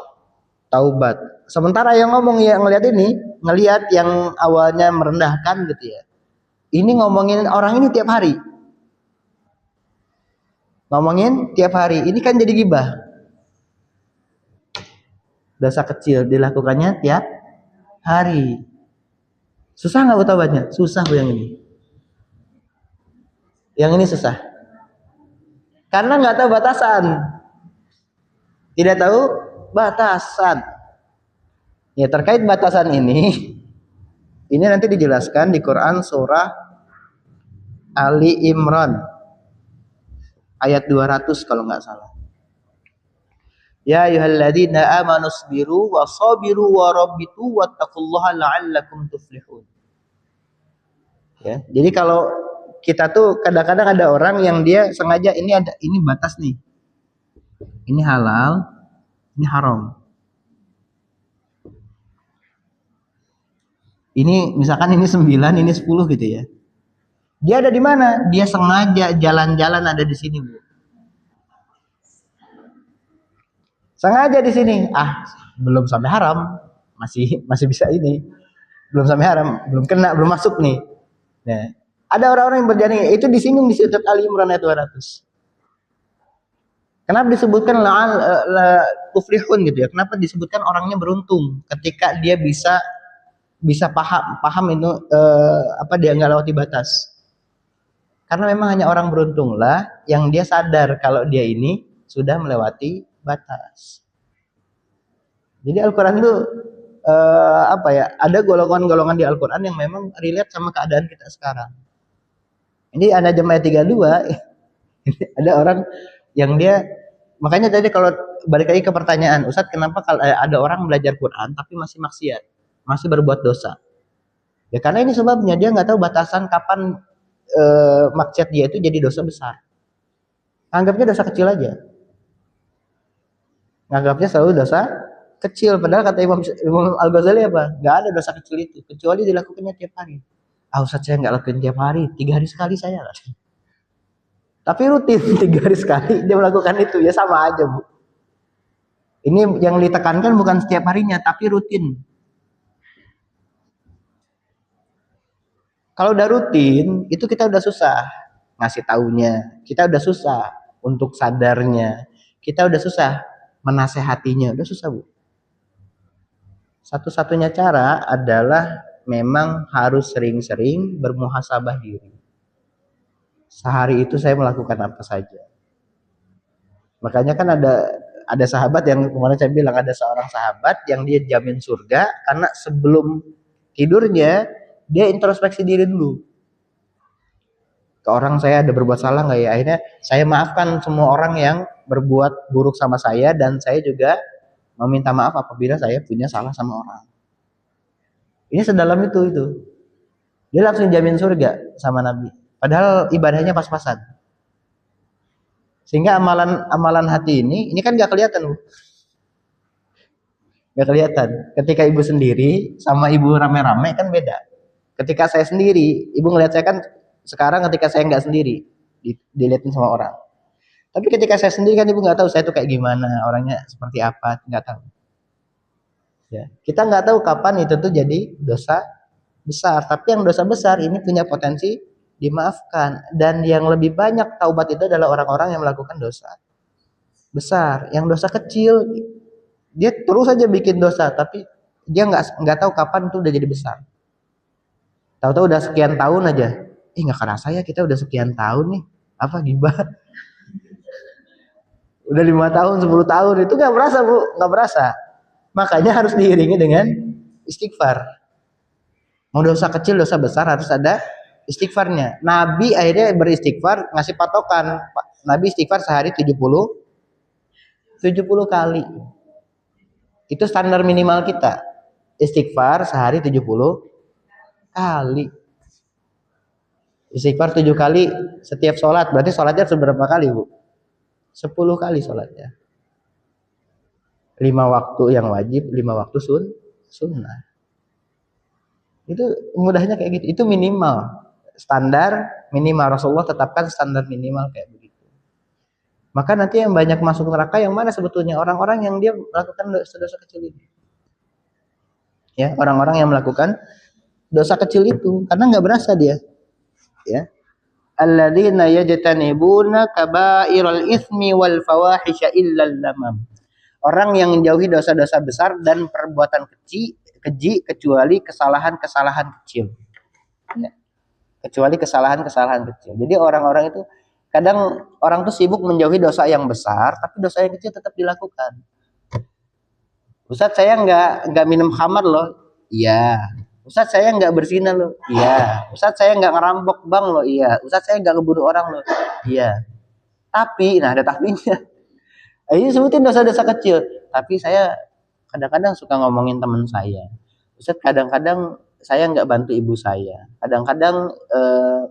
taubat. Sementara yang ngomong yang ngelihat yang awalnya merendahkan gitu ya. Ini ngomongin orang ini tiap hari. Ngomongin tiap hari, ini kan jadi gibah. Dosa kecil dilakukannya tiap hari. Susah nggak taubatnya? Susah Bu yang ini. Yang ini susah. Karena nggak tahu batasan. Tidak tahu batasan. Ya terkait batasan ini nanti dijelaskan di Quran surah Ali Imran ayat 200 kalau nggak salah. Ya ayyuhalladzina amanu sabiru wa sabiru wa rabbitu wattaqullaha la'allakum tuflihun. Ya, jadi kalau kita tuh kadang-kadang ada orang yang dia sengaja ini batas nih. Ini halal, ini haram. Ini misalkan ini 9, ini 10 gitu ya. Dia ada di mana? Dia sengaja jalan-jalan ada di sini, Bu. Sengaja di sini. Belum sampai haram, masih bisa ini. Belum sampai haram, belum kena, belum masuk nih. Nah, ada orang-orang yang berjani itu disinggung di surat Ali Imran ayat 200. Kenapa disebutkan kufrihun gitu ya? Kenapa disebutkan orangnya beruntung ketika dia bisa paham itu dia nggak lewati batas. Karena memang hanya orang beruntunglah yang dia sadar kalau dia ini sudah melewati batas. Jadi Al-Quran itu ada golongan-golongan di Al-Quran yang memang relate sama keadaan kita sekarang. Ini ada Jemaah 32, ada orang yang dia, makanya tadi kalau balik lagi ke pertanyaan, Ustadz kenapa kalau ada orang belajar Quran tapi masih maksiat, masih berbuat dosa? Ya karena ini sebabnya dia nggak tahu batasan kapan maksiat dia itu jadi dosa besar. Anggapnya dosa kecil aja. Nganggapnya selalu dosa kecil, padahal kata Imam Al-Ghazali apa? Nggak ada dosa kecil itu kecuali dilakukannya tiap hari. Ustadz saya nggak lakukan tiap hari, 3 hari sekali saya. Tapi rutin 3 hari sekali dia melakukan itu, ya sama aja Bu. Ini yang ditekankan bukan setiap harinya, tapi rutin. Kalau udah rutin, itu kita udah susah ngasih taunya, kita udah susah untuk sadarnya, kita udah susah menasehatinya, udah susah Bu. Satu-satunya cara adalah memang harus sering-sering bermuhasabah diri. Sehari itu saya melakukan apa saja. Makanya kan Ada sahabat yang kemarin saya bilang, ada seorang sahabat yang dia jamin surga karena sebelum tidurnya dia introspeksi diri dulu. Ke orang, saya ada berbuat salah nggak ya? Akhirnya saya maafkan semua orang yang berbuat buruk sama saya, dan saya juga meminta maaf apabila saya punya salah sama orang. Ini sedalam itu. Dia langsung jamin surga sama Nabi. Padahal ibadahnya pas-pasan. Sehingga amalan hati ini kan nggak kelihatan, Bu. Nggak kelihatan. Ketika ibu sendiri sama ibu rame-rame kan beda. Ketika saya sendiri, ibu ngeliat saya kan sekarang, ketika saya nggak sendiri, dilihatin sama orang. Tapi ketika saya sendiri kan ibu nggak tahu saya tuh kayak gimana, orangnya seperti apa, nggak tahu. Ya, kita nggak tahu kapan itu tuh jadi dosa besar. Tapi yang dosa besar ini punya potensi dimaafkan, dan yang lebih banyak taubat itu adalah orang-orang yang melakukan dosa besar. Yang dosa kecil dia terus saja bikin dosa, tapi dia nggak tahu kapan itu udah jadi besar. Tahu-tahu udah sekian tahun aja, nggak kerasa ya kita udah sekian tahun nih, apa gibah, udah 5 tahun 10 tahun, itu nggak berasa, Bu, nggak berasa. Makanya harus diiringi dengan istighfar. Mau dosa kecil dosa besar harus ada istighfarnya. Nabi akhirnya beristighfar, ngasih patokan. Nabi istighfar sehari 70 kali. Itu standar minimal kita. Istighfar sehari 70 kali. Istighfar 7 kali setiap sholat. Berarti sholatnya seberapa kali, Bu? 10 kali sholatnya. 5 waktu yang wajib, 5 waktu sunnah. Itu mudahnya kayak gitu. Itu minimal. Standar minimal. Rasulullah tetapkan standar minimal kayak begitu. Maka nanti yang banyak masuk neraka yang mana sebetulnya? Orang-orang yang dia melakukan dosa-dosa kecil ini. Ya, orang-orang yang melakukan dosa kecil itu karena nggak berasa dia. Ya. Alladzina yajtanibuna kaba'iral itsmi wal fawahisha illal lamam. Orang yang menjauhi dosa-dosa besar dan perbuatan keji kecuali kesalahan-kesalahan kecil. Ya. Kecuali kesalahan-kesalahan kecil. Jadi orang-orang itu kadang orang tuh sibuk menjauhi dosa yang besar, tapi dosa yang kecil tetap dilakukan. Ustadz, saya nggak minum khamar loh. Iya. Ustadz, saya nggak berzina loh. Iya. Ustadz, saya nggak ngerampok bank loh. Iya. Ustadz, saya nggak ngebunuh orang loh. Iya. Tapi, nah ada tapinya. Ini sebutin dosa-dosa kecil. Tapi saya kadang-kadang suka ngomongin teman saya. Ustadz, kadang-kadang saya nggak bantu ibu saya. Kadang-kadang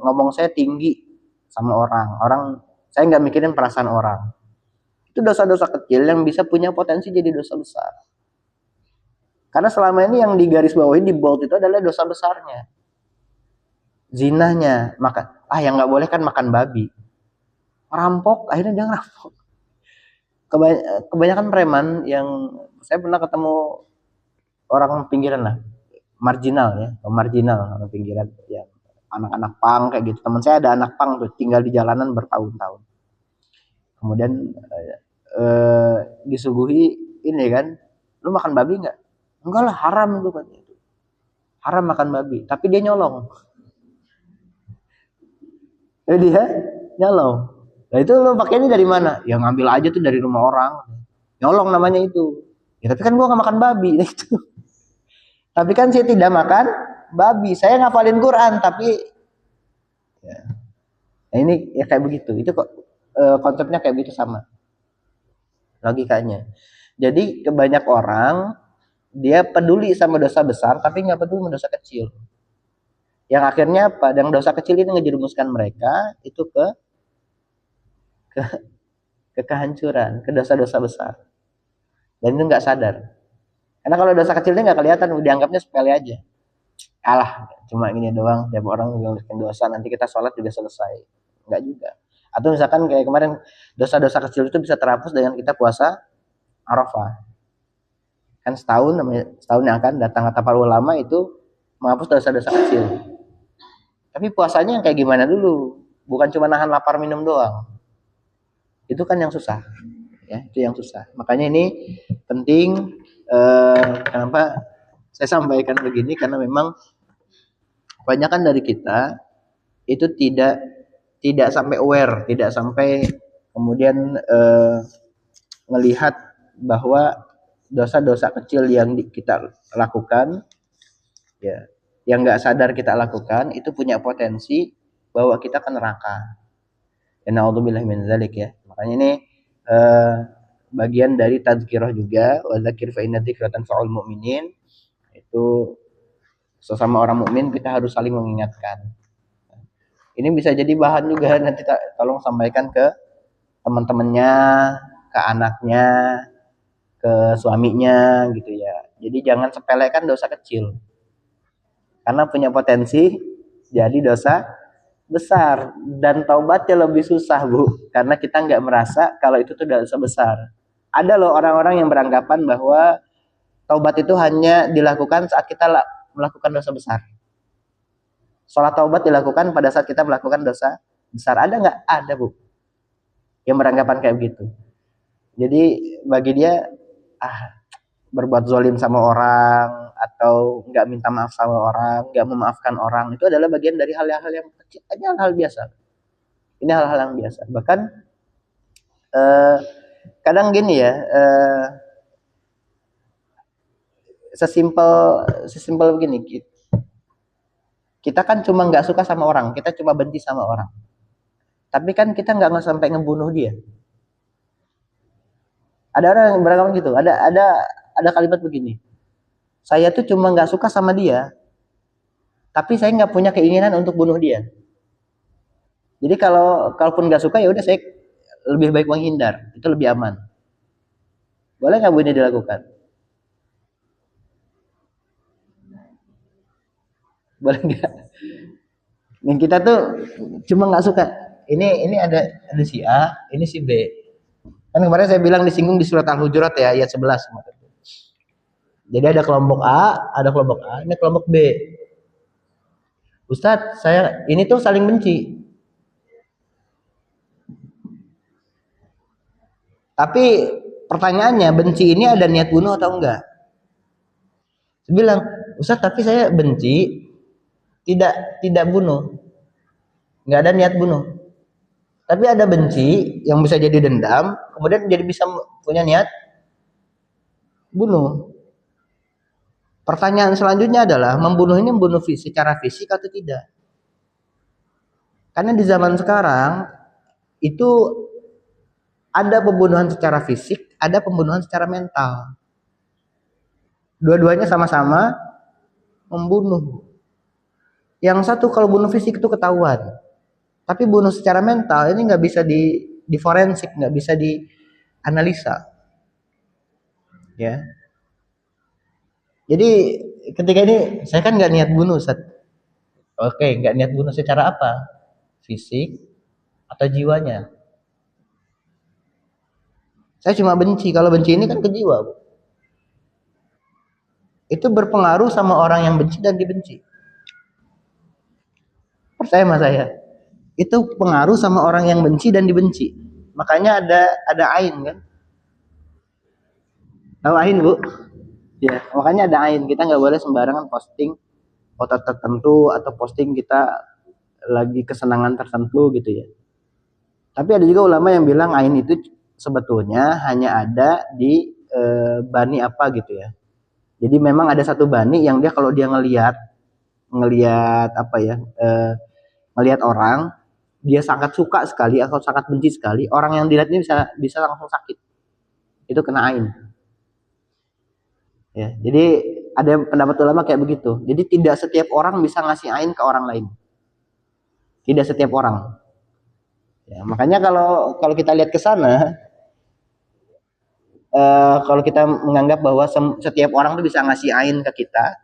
ngomong saya tinggi sama orang. Saya nggak mikirin perasaan orang. Itu dosa-dosa kecil yang bisa punya potensi jadi dosa besar. Karena selama ini yang digaris bawahi, di bold itu adalah dosa besarnya. Zinahnya, yang nggak boleh kan makan babi. Rampok, akhirnya dia ngerampok. Kebanyakan preman yang saya pernah ketemu orang pinggiran lah, marginal orang pinggiran, ya anak-anak pang kayak gitu. Teman saya ada anak pang tuh tinggal di jalanan bertahun-tahun. Kemudian disuguhi ini kan, lu makan babi nggak? Enggak lah, haram itu kan. Haram makan babi, tapi dia nyolong. Jadi dia nyolong. Nah itu lo pakainya dari mana? Ya ngambil aja tuh dari rumah orang. Nyolong namanya itu. Ya tapi kan gua nggak makan babi itu. Tapi kan saya tidak makan babi. Saya ngafalin Quran tapi ya. Nah ini ya kayak begitu. Itu kok konsepnya kayak begitu sama. Logikanya. Jadi kebanyak orang dia peduli sama dosa besar tapi nggak peduli sama dosa kecil. Yang akhirnya apa? Yang dosa kecil ini ngejerumuskan mereka itu ke kehancuran, ke dosa-dosa besar. Dan itu nggak sadar. Karena kalau dosa kecilnya nggak kelihatan, dianggapnya sepele aja. Alah, cuma gini doang. Tiap orang bikin dosa, nanti kita sholat juga selesai. Nggak juga. Atau misalkan kayak kemarin, dosa-dosa kecil itu bisa terhapus dengan kita puasa Arafah. Kan setahun yang akan datang, kata para ulama itu menghapus dosa-dosa kecil. Tapi puasanya yang kayak gimana dulu? Bukan cuma nahan lapar minum doang. Itu kan yang susah. Ya, itu yang susah. Makanya ini penting. Kenapa saya sampaikan begini? Karena memang kebanyakan dari kita itu tidak sampai aware, tidak sampai kemudian melihat bahwa dosa-dosa kecil yang kita lakukan, ya, yang nggak sadar kita lakukan itu punya potensi bahwa kita ke neraka. Ya, naudzubillah min dzalik ya. Makanya ini eh, bagian dari tadzkirah juga, wa dzakir fa inna dzikra tanfa'ul mu'minin. Itu sesama orang mukmin kita harus saling mengingatkan. Ini bisa jadi bahan juga nanti tolong sampaikan ke teman-temannya, ke anaknya, ke suaminya gitu ya. Jadi jangan sepelekan dosa kecil. Karena punya potensi jadi dosa besar, dan taubatnya lebih susah, Bu, karena kita nggak merasa kalau itu tuh dosa besar. Ada loh orang-orang yang beranggapan bahwa taubat itu hanya dilakukan saat kita melakukan dosa besar. Sholat taubat dilakukan pada saat kita melakukan dosa besar. Ada nggak? Ada, Bu, yang beranggapan kayak begitu. Jadi bagi dia, berbuat zalim sama orang atau nggak minta maaf sama orang, nggak memaafkan orang, itu adalah bagian dari hal-hal yang kecil. Ini hal-hal biasa. Ini hal-hal yang biasa. Bahkan kadang gini ya, sesimpel begini, kita kan cuma nggak suka sama orang, kita cuma benci sama orang, tapi kan kita nggak sampai ngebunuh dia. Ada orang yang beranggapan gitu. Ada kalimat begini, saya tuh cuma nggak suka sama dia, tapi saya nggak punya keinginan untuk bunuh dia. Jadi kalaupun nggak suka ya udah, saya lebih baik menghindar, itu lebih aman. Boleh nggak Bu ini dilakukan? Boleh nggak? Yang kita tuh cuma nggak suka. Ini ada si A, ini si B. Kan kemarin saya bilang disinggung di surat Al-Hujurat ya, ayat 11. Jadi ada kelompok A, ini kelompok B. Ustadz, saya ini tuh saling benci. Tapi pertanyaannya, benci ini ada niat bunuh atau enggak? Saya bilang, Ustadz, tapi saya benci, tidak bunuh. Enggak ada niat bunuh. Tapi ada benci yang bisa jadi dendam, kemudian jadi bisa punya niat bunuh. Pertanyaan selanjutnya adalah, membunuh ini membunuh secara fisik atau tidak? Karena di zaman sekarang itu ada pembunuhan secara fisik, ada pembunuhan secara mental. Dua-duanya sama-sama membunuh. Yang satu kalau bunuh fisik itu ketahuan, tapi bunuh secara mental ini nggak bisa di forensik, nggak bisa dianalisa. Ya. Jadi ketika ini saya kan nggak niat bunuh, Ustaz. Oke, nggak niat bunuh secara apa? Fisik atau jiwanya? Saya cuma benci. Kalau benci ini kan ke jiwa, Bu. Itu berpengaruh sama orang yang benci dan dibenci. Percaya sama saya. Itu pengaruh sama orang yang benci dan dibenci. Makanya ada ain kan? Tahu ain, Bu? Ya, makanya ada ain. Kita nggak boleh sembarangan posting foto tertentu atau posting kita lagi kesenangan tertentu gitu ya. Tapi ada juga ulama yang bilang ain itu sebetulnya hanya ada di bani apa gitu ya. Jadi memang ada satu bani yang dia kalau dia ngelihat apa ya, ngelihat orang, dia sangat suka sekali atau sangat benci sekali, orang yang dilihatnya bisa langsung sakit. Itu kena ain. Ya, jadi ada pendapat ulama kayak begitu. Jadi tidak setiap orang bisa ngasih ain ke orang lain. Tidak setiap orang. Ya, makanya kalau kita lihat ke sana, kalau kita menganggap bahwa setiap orang tuh bisa ngasih ain ke kita,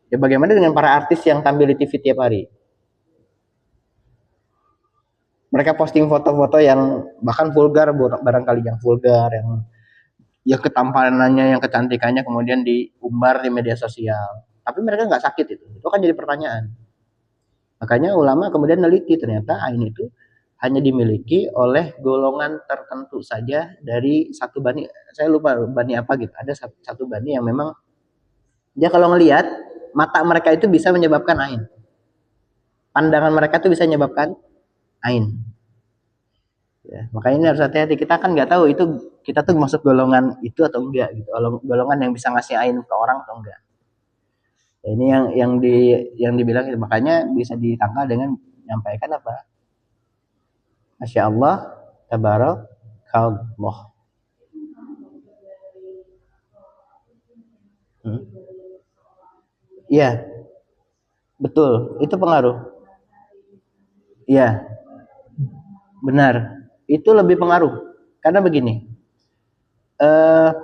ya bagaimana dengan para artis yang tampil di TV tiap hari? Mereka posting foto-foto yang bahkan vulgar, barangkali yang vulgar, yang ketampanannya, yang kecantikannya kemudian diumbar di media sosial. Tapi mereka nggak sakit itu. Itu kan jadi pertanyaan. Makanya ulama kemudian neliti, ternyata ain itu hanya dimiliki oleh golongan tertentu saja dari satu bani. Saya lupa bani apa gitu. Ada satu bani yang memang dia kalau ngelihat mata mereka itu bisa menyebabkan ain. Pandangan mereka itu bisa menyebabkan ain. Ya, makanya ini harus hati-hati. Kita kan nggak tahu itu kita tuh masuk golongan itu atau enggak gitu, golongan yang bisa ngasih ain ke orang atau enggak. Ini yang dibilang itu, makanya bisa ditangkal dengan menyampaikan apa? Masya Allah, tabarakallah. Hmm? Iya, betul. Itu pengaruh. Iya, benar. Itu lebih pengaruh. Karena begini,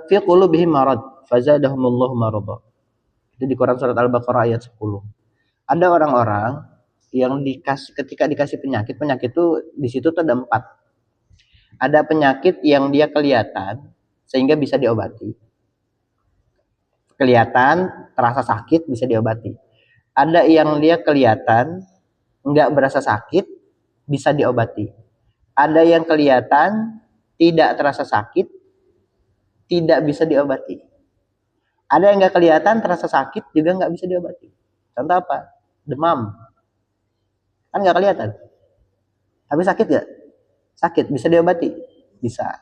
fi qulubihim marad, fazadahumullahu marada. Itu di Quran surat Al-Baqarah ayat 10. Ada orang-orang yang ketika dikasih penyakit, penyakit itu di situ tuh ada 4. Ada penyakit yang dia kelihatan sehingga bisa diobati. Kelihatan, terasa sakit, bisa diobati. Ada yang dia kelihatan nggak berasa sakit, bisa diobati. Ada yang kelihatan tidak terasa sakit, tidak bisa diobati. Ada yang nggak kelihatan terasa sakit juga nggak bisa diobati. Contoh apa? Demam, kan nggak kelihatan, tapi sakit nggak? Sakit, bisa diobati, bisa.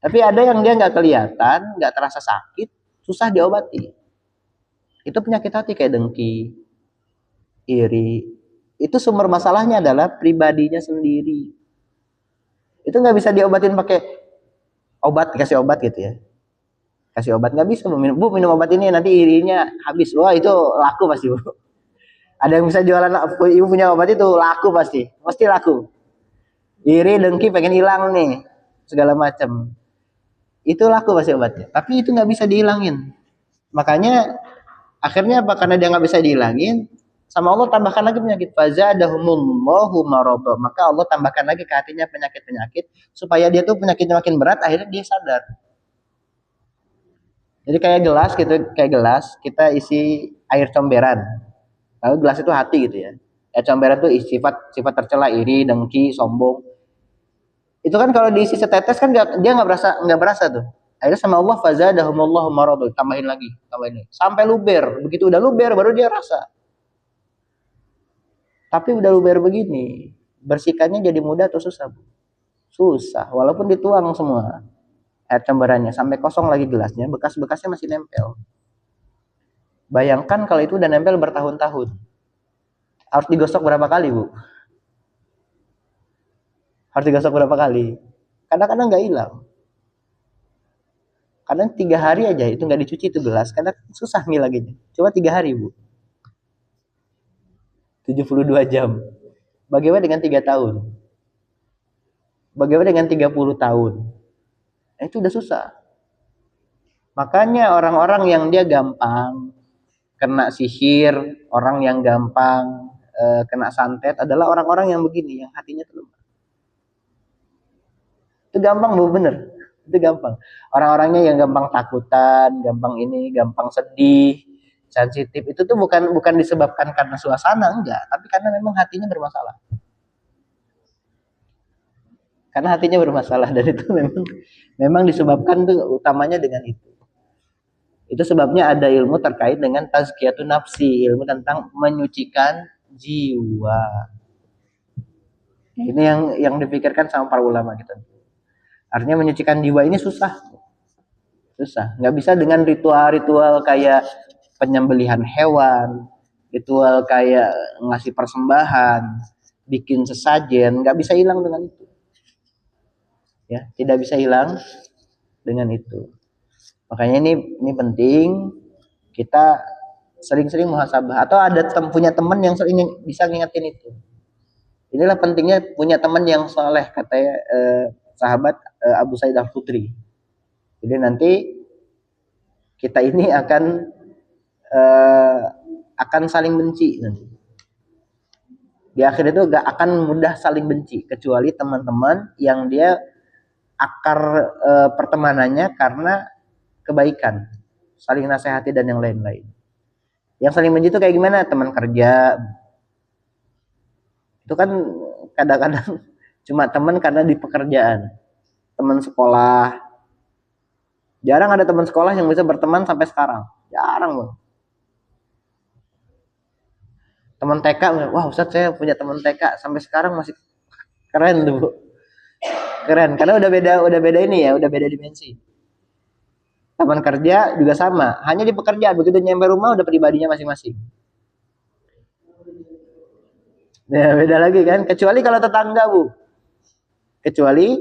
Tapi ada yang dia nggak kelihatan, nggak terasa sakit, susah diobati. Itu penyakit hati kayak dengki, iri. Itu sumber masalahnya adalah pribadinya sendiri. Itu nggak bisa diobatin pakai obat, kasih obat gitu ya. Kasih obat nggak bisa, bu minum obat ini nanti irinya habis. Wah itu laku pasti bu. Ada yang bisa jualan, ibu punya obat itu laku pasti laku. Iri, dengki, pengen hilang nih, segala macam. Itu laku pasti obatnya. Tapi itu nggak bisa dihilangin. Makanya akhirnya apa? Karena dia nggak bisa dihilangin, sama Allah tambahkan lagi penyakit. Fazadahumullahu marada. Maka Allah tambahkan lagi ke hatinya penyakit-penyakit supaya dia tuh penyakitnya makin berat. Akhirnya dia sadar. Jadi kayak gelas kita isi air comberan. Lalu gelas itu hati gitu ya. Air comberan tuh sifat tercela, iri, dengki, sombong. Itu kan kalau diisi setetes kan dia nggak berasa tuh. Akhirnya sama Allah fazadahumullahu marada, tambahin lagi. Sampai luber. Begitu udah luber baru dia rasa. Tapi udah luber begini, bersihkannya jadi mudah atau susah, Bu? Susah, walaupun dituang semua air cemberannya sampai kosong lagi gelasnya, bekas-bekasnya masih nempel. Bayangkan kalau itu udah nempel bertahun-tahun. Harus digosok berapa kali, Bu? Harus digosok berapa kali? Kadang-kadang nggak hilang. Kadang 3 hari aja itu nggak dicuci itu gelas, karena susah ngilanginnya. Coba 3 hari, Bu. 72 jam. Bagaimana dengan 3 tahun? Bagaimana dengan 30 tahun? Itu udah susah. Makanya orang-orang yang dia gampang kena sihir, orang yang gampang kena santet adalah orang-orang yang begini, yang hatinya tuh lemah. Itu gampang, Bu, bener. Itu gampang. Orang-orangnya yang gampang takutan, gampang ini, gampang sedih, sensitif, itu tuh bukan disebabkan karena suasana, enggak, tapi karena memang hatinya bermasalah. Karena hatinya bermasalah dan itu memang disebabkan tuh utamanya dengan itu. Itu sebabnya ada ilmu terkait dengan tazkiyatun nafsi, ilmu tentang menyucikan jiwa. Ini yang dipikirkan sama para ulama gitu. Artinya menyucikan jiwa ini susah. Nggak bisa dengan ritual-ritual kayak penyembelihan hewan, ritual kayak ngasih persembahan, bikin sesajen, nggak bisa hilang dengan itu. Ya, tidak bisa hilang dengan itu. Makanya ini penting kita sering-sering muhasabah, atau ada punya teman yang sering bisa ngingetin itu. Inilah pentingnya punya teman yang soleh, katanya sahabat Abu Sa'id Al-Khudri. Jadi nanti kita ini akan saling benci nanti. Di akhir itu gak akan mudah saling benci, kecuali teman-teman yang dia akar pertemanannya karena kebaikan, saling nasihati dan yang lain-lain. Yang saling benci itu kayak gimana? Teman kerja, itu kan kadang-kadang cuma teman karena di pekerjaan. Teman sekolah, jarang ada teman sekolah yang bisa berteman sampai sekarang, jarang, Bang. Teman TK, wah Ustadz saya punya teman TK sampai sekarang masih keren tuh, Bu. Keren, karena udah beda ini ya, udah beda dimensi. Taman kerja juga sama, hanya di pekerjaan, begitu nyampe rumah udah pribadinya masing-masing. Ya beda lagi kan, kecuali kalau tetangga Bu. Kecuali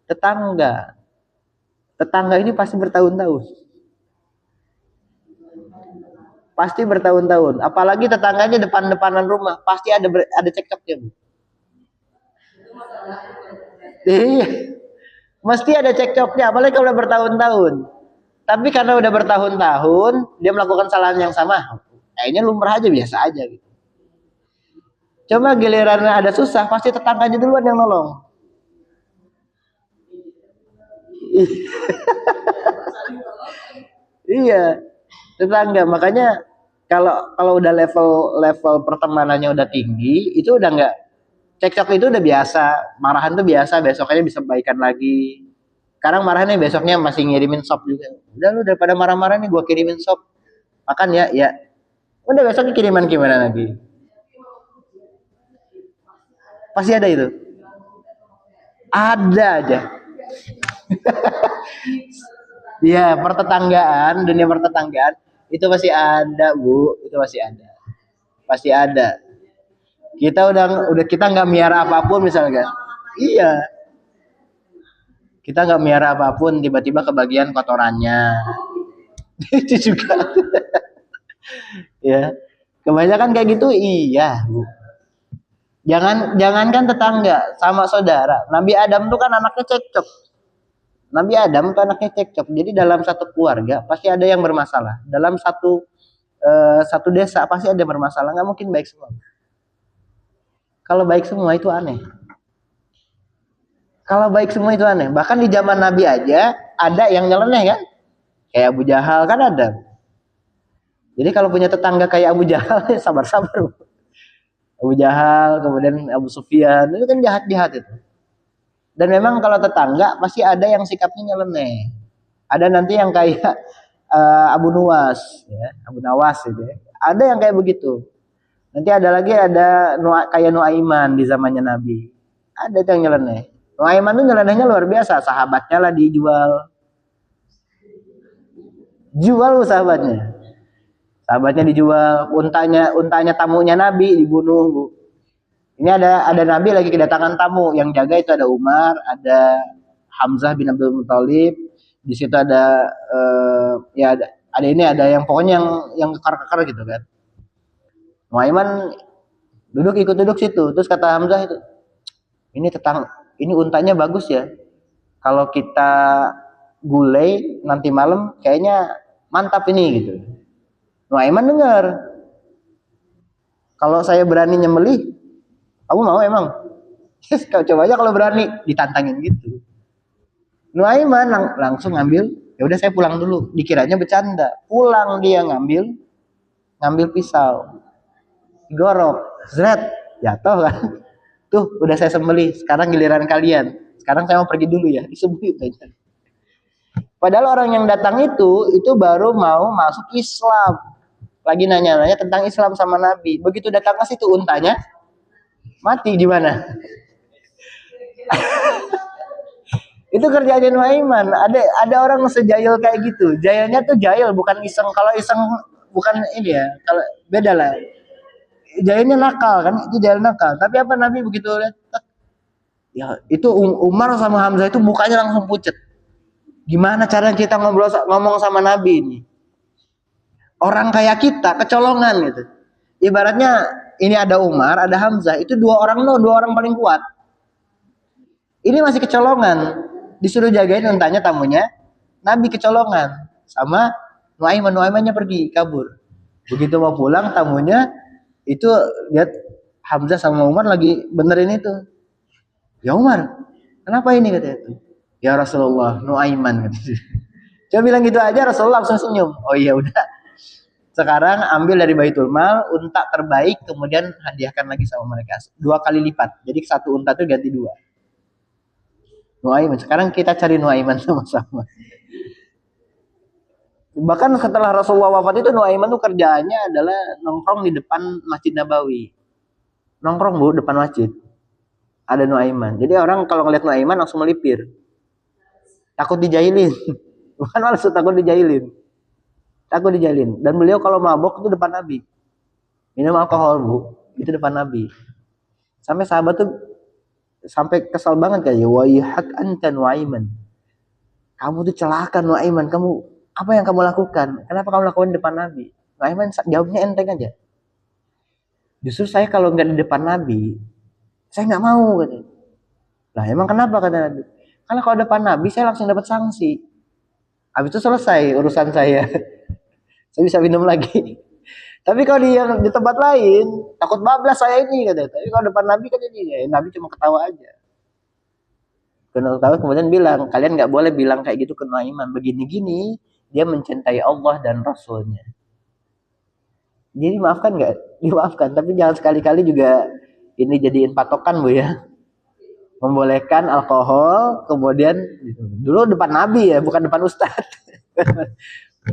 tetangga. Tetangga ini pasti bertahun-tahun. Pasti bertahun-tahun. Apalagi tetangganya depan-depanan rumah, pasti ada cekcoknya Bu. Iya. Mesti ada cekcoknya, apalagi kalau udah bertahun-tahun. Tapi karena udah bertahun-tahun, dia melakukan kesalahan yang sama, kayaknya lumrah aja, biasa aja gitu. Coba giliran ada susah, pasti tetangganya duluan yang nolong. Iya, tetangga. Makanya kalau udah level pertemanannya udah tinggi, itu udah nggak, cekcok itu udah biasa, marahan tuh biasa, besoknya bisa baikan lagi. Sekarang marahnya besoknya masih ngirimin sop juga. Udah lu daripada marah-marah nih gua kirimin sop. Makan ya, ya. Udah besoknya kiriman gimana lagi? Pasti ada itu. Ada aja. Iya, pertetanggaan, dunia pertetanggaan itu pasti ada, Bu. Itu pasti ada. Pasti ada. Kita kita nggak miara apapun misalkan. Iya. Kita nggak miara apapun, tiba-tiba kebagian kotorannya. Itu juga. Ya. Kebanyakan kayak gitu, iya, Bu. Jangankan tetangga, sama saudara. Nabi Adam tuh kan anaknya cekcok. Nabi Adam tuh anaknya cekcok. Jadi dalam satu keluarga pasti ada yang bermasalah. Dalam satu desa pasti ada yang bermasalah. Nggak mungkin baik semua. Kalau baik semua itu aneh. Kalau baik semua itu aneh. Bahkan di zaman Nabi aja ada yang nyeleneh kan? Kayak Abu Jahal kan ada. Jadi kalau punya tetangga kayak Abu Jahal, sabar-sabar. Abu Jahal, kemudian Abu Sufyan, itu kan jahat-jahat itu. Dan memang kalau tetangga pasti ada yang sikapnya nyeleneh. Ada nanti yang kayak Abu Nuwas, ya, Abu Nawas gitu ya. Ada yang kayak begitu. Nanti ada lagi kayak Nuaiman di zamannya Nabi. Ada yang nyeleneh. Nuaiman tuh nyelenehnya luar biasa, sahabatnya lah dijual. Jual sahabatnya. Sahabatnya dijual, untanya tamunya Nabi dibunuh, Bu. Ini ada Nabi lagi kedatangan tamu, yang jaga itu ada Umar, ada Hamzah bin Abdul Muthalib, di situ ada ya ada yang pokoknya yang kekar-kekar gitu kan. Nuaiman ikut duduk situ, terus kata Hamzah itu, ini untanya bagus ya. Kalau kita gulai nanti malam kayaknya mantap ini gitu. Nuaiman dengar. Kalau saya berani nyembelih, kamu mau emang? Coba aja kalau berani, ditantangin gitu. Nuaiman langsung ngambil, ya udah saya pulang dulu. Dikiranya bercanda. Pulang dia ngambil pisau. Gorok, zret, jatuh kan. Tuh, udah saya sembelih. Sekarang giliran kalian. Sekarang saya mau pergi dulu ya. Disembelih aja. Padahal orang yang datang itu baru mau masuk Islam. Lagi nanya-nanya tentang Islam sama Nabi. Begitu datang ke situ untanya mati gimana? Itu kerjaan Nuaiman. Ada orang sejahil kayak gitu. Jahilnya tuh jahil, bukan iseng. Kalau iseng bukan ini ya. Kalau beda lah. Jahilnya nakal kan? Itu jahil nakal. Tapi apa Nabi begitu lihat? Ya itu Umar sama Hamzah itu mukanya langsung pucet. Gimana cara kita ngomong sama Nabi ini? Orang kayak kita kecolongan gitu. Ibaratnya ini ada Umar, ada Hamzah, itu dua orang paling kuat. Ini masih kecolongan, disuruh jagain untanya tamunya, Nabi kecolongan sama Nuaimannya pergi kabur. Begitu mau pulang tamunya itu lihat Hamzah sama Umar lagi benerin itu. Ya Umar, kenapa ini katanya itu? Ya Rasulullah, Nuaiman katanya. Coba bilang gitu aja Rasulullah langsung senyum. Oh iya udah. Sekarang ambil dari Baitul Mal unta terbaik, kemudian hadiahkan lagi sama mereka 2 kali lipat. Jadi satu unta itu ganti 2. Nuaiman. Sekarang kita cari Nuaiman sama-sama. Bahkan setelah Rasulullah wafat itu Nuaiman tuh kerjaannya adalah nongkrong di depan Masjid Nabawi. Nongkrong Bu depan masjid. Ada Nuaiman. Jadi orang kalau ngeliat Nuaiman langsung melipir. Takut dijahilin. Bukan maksud takut dijahilin. Takut dijahilin. Dan beliau kalau mabok itu depan Nabi. Minum alkohol, Bu. Itu depan Nabi. Sampai sahabat tuh sampai kesal banget kayak wayhak anta Nuaiman. Kamu tuh celaka Nuaiman. Kamu apa yang kamu lakukan? Kenapa kamu lakukan di depan Nabi? Nuaiman jawabnya enteng aja. Justru saya kalau nggak di depan Nabi, saya nggak mau katanya. Lah emang kenapa kata Nabi? Karena kalau depan Nabi saya langsung dapat sanksi. Habis itu selesai urusan saya. Saya bisa minum lagi. Tapi kalau di tempat lain takut bablas saya ini katanya. Tapi kalau depan Nabi kan ini ya, Nabi cuma ketawa aja. Karena ketawa kemudian bilang, kalian nggak boleh bilang kayak gitu ke Nuaiman. Begini-gini dia mencintai Allah dan Rasulnya. Jadi maafkan nggak? Dimaafkan. Tapi jangan sekali-kali juga ini jadiin patokan Bu ya. Membolehkan alkohol, kemudian dulu depan Nabi ya, bukan depan Ustadz.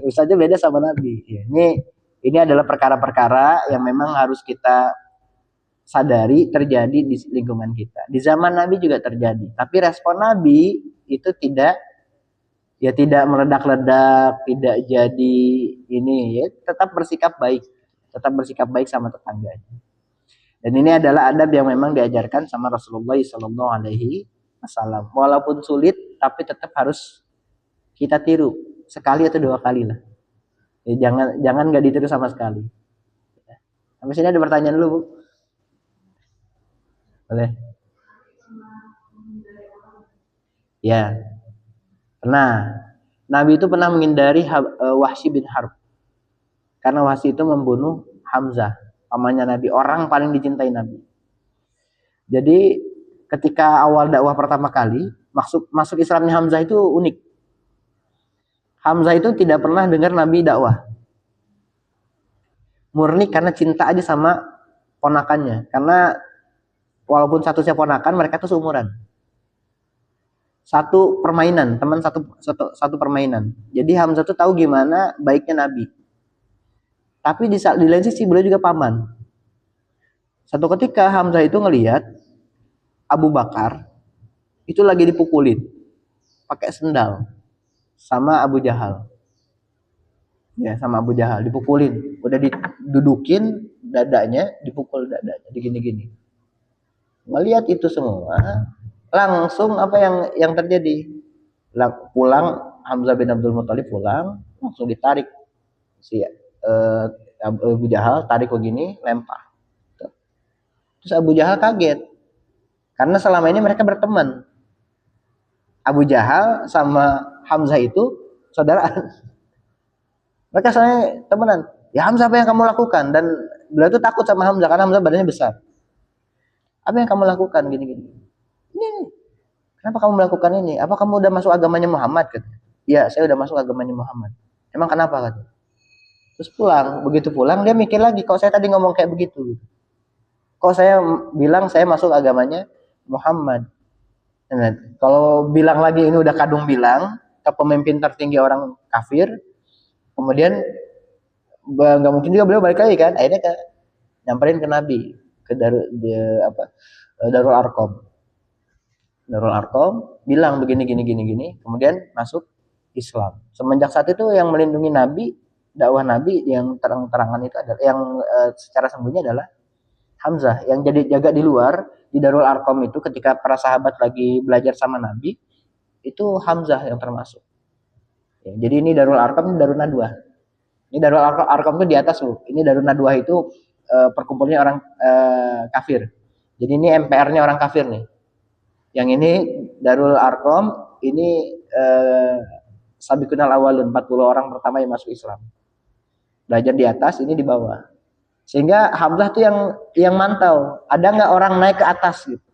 Ustadznya beda sama Nabi. Ya, ini adalah perkara-perkara yang memang harus kita sadari terjadi di lingkungan kita. Di zaman Nabi juga terjadi, tapi respon Nabi itu tidak meledak-ledak, tidak jadi ini ya, tetap bersikap baik sama tetangganya. Dan ini adalah adab yang memang diajarkan sama Rasulullah Sallallahu Alaihi Wasallam. Walaupun sulit, tapi tetap harus kita tiru sekali atau 2 kali lah. Ya, jangan nggak ditiru sama sekali. Sampai sini ada pertanyaan dulu Bu? Boleh? Ya. Pernah. Nabi itu pernah menghindari Wahsy bin Harb. Karena Wahsy itu membunuh Hamzah, pamannya Nabi, orang paling dicintai Nabi. Jadi ketika awal dakwah pertama kali, masuk Islamnya Hamzah itu unik. Hamzah itu tidak pernah dengar Nabi dakwah. Murni karena cinta aja sama ponakannya. Karena walaupun satu ponakan, mereka tuh seumuran. Satu permainan, teman satu permainan. Jadi Hamzah tuh tahu gimana baiknya Nabi. Tapi di lain sisi beliau juga paman. Satu ketika Hamzah itu ngelihat Abu Bakar itu lagi dipukulin pakai sendal sama Abu Jahal. Ya, sama Abu Jahal dipukulin, udah didudukin dadanya, dipukul dadanya, digini-gini. Melihat itu semua, langsung apa yang terjadi? Pulang Hamzah bin Abdul Muthalib pulang, langsung ditarik si Abu Jahal, tarik begini, lempar. Terus Abu Jahal kaget, karena selama ini mereka berteman. Abu Jahal sama Hamzah itu saudaraan. Mereka soalnya temenan. Ya Hamzah, apa yang kamu lakukan? Dan beliau itu takut sama Hamzah karena Hamzah badannya besar. Apa yang kamu lakukan gini-gini? Ini, kenapa kamu melakukan ini? Apa kamu udah masuk agamanya Muhammad? Ya, saya udah masuk agamanya Muhammad. Emang kenapa? Kata. Terus pulang. Begitu pulang dia mikir lagi, kok saya tadi ngomong kayak begitu? Kok saya bilang saya masuk agamanya Muhammad? Nah, kalau bilang lagi ini udah kadung bilang ke pemimpin tertinggi orang kafir, kemudian nggak mungkin juga beliau balik lagi kan? Akhirnya nyamperin ke Nabi, ke Darul Arqam. Darul Arqam bilang begini, kemudian masuk Islam. Semenjak saat itu yang melindungi Nabi, dakwah Nabi yang terang-terangan itu adalah yang secara sembunyi adalah Hamzah, yang jadi jaga di luar di Darul Arqam itu ketika para sahabat lagi belajar sama Nabi, itu Hamzah yang termasuk. Ya, jadi ini Darul Arqam, ini Darul Nadwah. Ini Darul Arqam itu di atas loh. Ini Darul Nadwah itu perkumpulannya orang kafir. Jadi ini MPR-nya orang kafir nih. Yang ini Darul Arqam, ini Sabiqunal Awalun, 40 orang pertama yang masuk Islam. Belajar di atas, ini di bawah. Sehingga Hamzah tuh yang mantau, ada nggak orang naik ke atas gitu.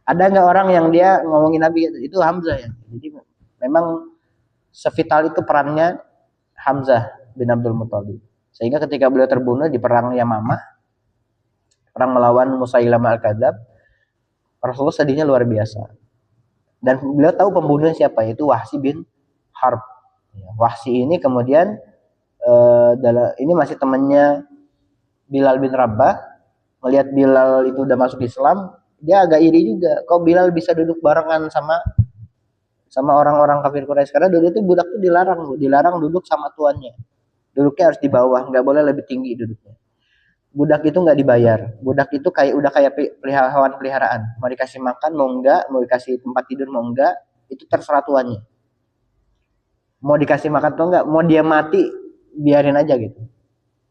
Ada nggak orang yang dia ngomongin Nabi, itu Hamzah ya. Jadi memang sevital itu perannya Hamzah bin Abdul Muthalib. Sehingga ketika beliau terbunuh di perang Yamamah, perang melawan Musailamah Al-Kadzab, Rasulullah sedihnya luar biasa. Dan beliau tahu pembunuhnya siapa, yaitu Wahsy bin Harb. Wahsy ini kemudian ini masih temannya Bilal bin Rabah. Melihat Bilal itu udah masuk Islam, Dia agak iri juga. Kok Bilal bisa duduk barengan sama orang-orang kafir Quraisy? Karena dulu tuh budak tuh dilarang duduk sama tuannya. Duduknya harus di bawah, nggak boleh lebih tinggi duduknya. Budak itu nggak dibayar. Budak itu udah kayak hewan peliharaan. Mau dikasih makan mau enggak, mau dikasih tempat tidur mau enggak, itu terserah tuannya. Mau dikasih makan atau enggak, mau dia mati biarin aja gitu.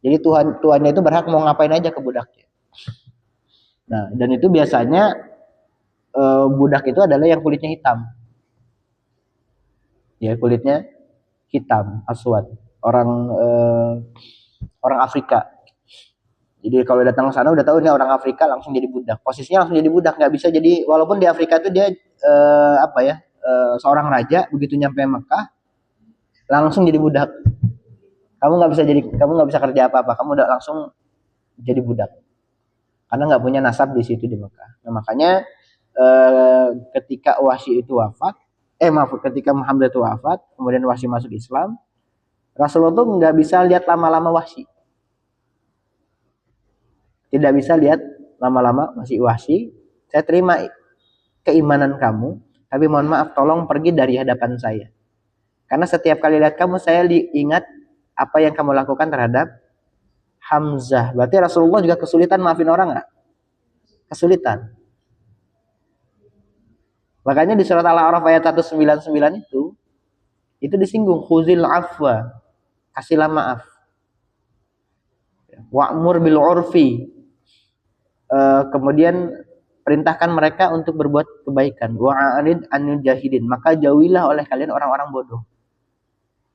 Jadi tuannya itu berhak mau ngapain aja ke budaknya. Nah, dan itu biasanya budak itu adalah yang kulitnya hitam. Ya, kulitnya hitam, aswad. Orang orang Afrika. Jadi kalau datang ke sana udah tahu ini orang Afrika, langsung jadi budak. Posisinya langsung jadi budak, nggak bisa jadi, walaupun di Afrika itu dia seorang raja, begitu nyampe Mekah langsung jadi budak. Kamu nggak bisa kerja apa-apa, kamu udah langsung jadi budak. Karena nggak punya nasab di situ di Mekah. Nah, makanya ketika Wahsy itu wafat, ketika Muhammad itu wafat, kemudian Wahsy masuk Islam, Rasulullah tuh nggak bisa lihat lama-lama Wahsy. Tidak bisa lihat lama-lama masih Wahsy. Saya terima keimanan kamu, tapi mohon maaf tolong pergi dari hadapan saya. Karena setiap kali lihat kamu, saya ingat apa yang kamu lakukan terhadap Hamzah. Berarti Rasulullah juga kesulitan maafin orang nggak? Kesulitan. Makanya di surat Al-A'raf ayat 199 itu disinggung khuzil afwa, kasihlah maaf. Wa'mur bil urfi, kemudian perintahkan mereka untuk berbuat kebaikan. Wa'arid anil jahilin, maka jauhilah oleh kalian orang-orang bodoh.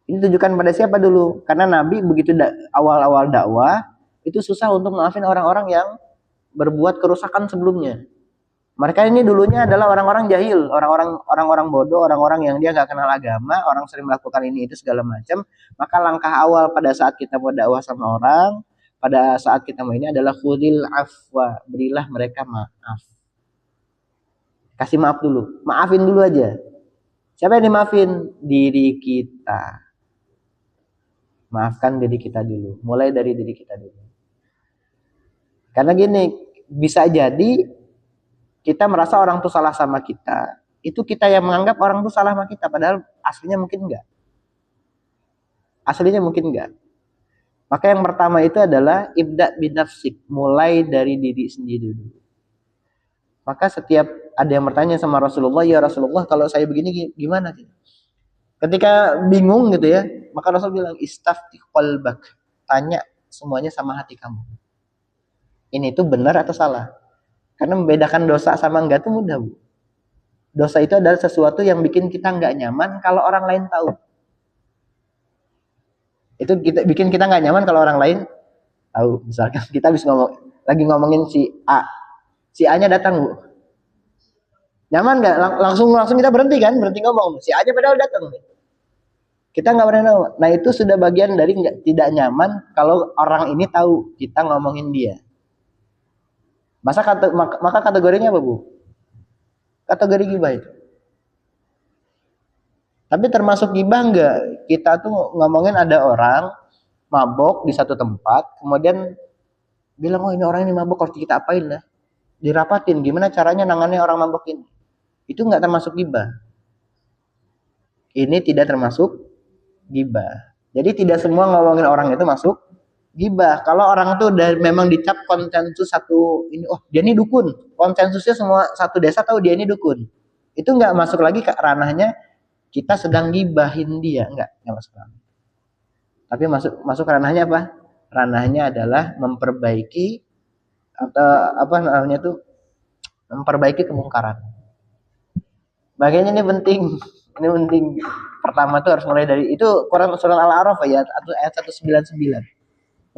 Ini tujukan pada siapa dulu? Karena Nabi begitu awal-awal dakwah itu susah untuk maafin orang-orang yang berbuat kerusakan sebelumnya. Mereka ini dulunya adalah orang-orang jahil, orang-orang bodoh, orang-orang yang dia nggak kenal agama, orang sering melakukan ini itu segala macam. Maka langkah awal pada saat kita mau dakwah sama orang, pada saat kita mau ini adalah khudil afwa, berilah mereka maaf. Kasih maaf dulu, maafin dulu aja. Siapa yang dimaafin? Diri kita. Maafkan diri kita dulu, mulai dari diri kita dulu. Karena gini, bisa jadi kita merasa orang tuh salah sama kita, itu kita yang menganggap orang tuh salah sama kita, padahal aslinya mungkin enggak. Aslinya mungkin enggak. Maka yang pertama itu adalah ibda binafsik, mulai dari diri sendiri dulu. Maka setiap ada yang bertanya sama Rasulullah, ya Rasulullah kalau saya begini gimana? Ketika bingung gitu ya, maka Rasul bilang istaftih qalbak, tanya semuanya sama hati kamu. Ini tuh benar atau salah? Karena membedakan dosa sama enggak itu mudah, Bu. Dosa itu adalah sesuatu yang bikin kita enggak nyaman kalau orang lain tahu. Itu bikin kita enggak nyaman kalau orang lain tahu. Misalkan kita lagi ngomongin si A. Si A-nya datang, Bu. Nyaman enggak? Langsung kita berhenti kan? Berhenti ngomong. Si A-nya padahal datang. Kita nggak pernah tahu. Nah itu sudah bagian dari tidak nyaman kalau orang ini tahu kita ngomongin dia. Maka kategorinya apa, Bu? Kategori gibah itu. Tapi termasuk gibah enggak? Kita tuh ngomongin ada orang mabok di satu tempat, kemudian bilang, oh ini orang ini mabok, harus kita apain lah? Dirapatin, gimana caranya nangannya orang mabok ini? Itu enggak termasuk gibah. Ini tidak termasuk gibah. Jadi tidak semua ngomongin orang itu masuk gibah. Kalau orang itu udah memang dicap konsensus satu ini, oh dia ini dukun, konsensusnya semua satu desa tahu dia ini dukun, itu nggak masuk lagi ke ranahnya kita sedang gibahin dia, nggak masuk ranah. Tapi masuk ranahnya apa? Ranahnya adalah memperbaiki atau apa namanya tuh, memperbaiki kemungkaran. Makanya ini penting. Ini penting. Pertama tuh harus mulai dari itu, Quran surah Al-A'raf ayat 199.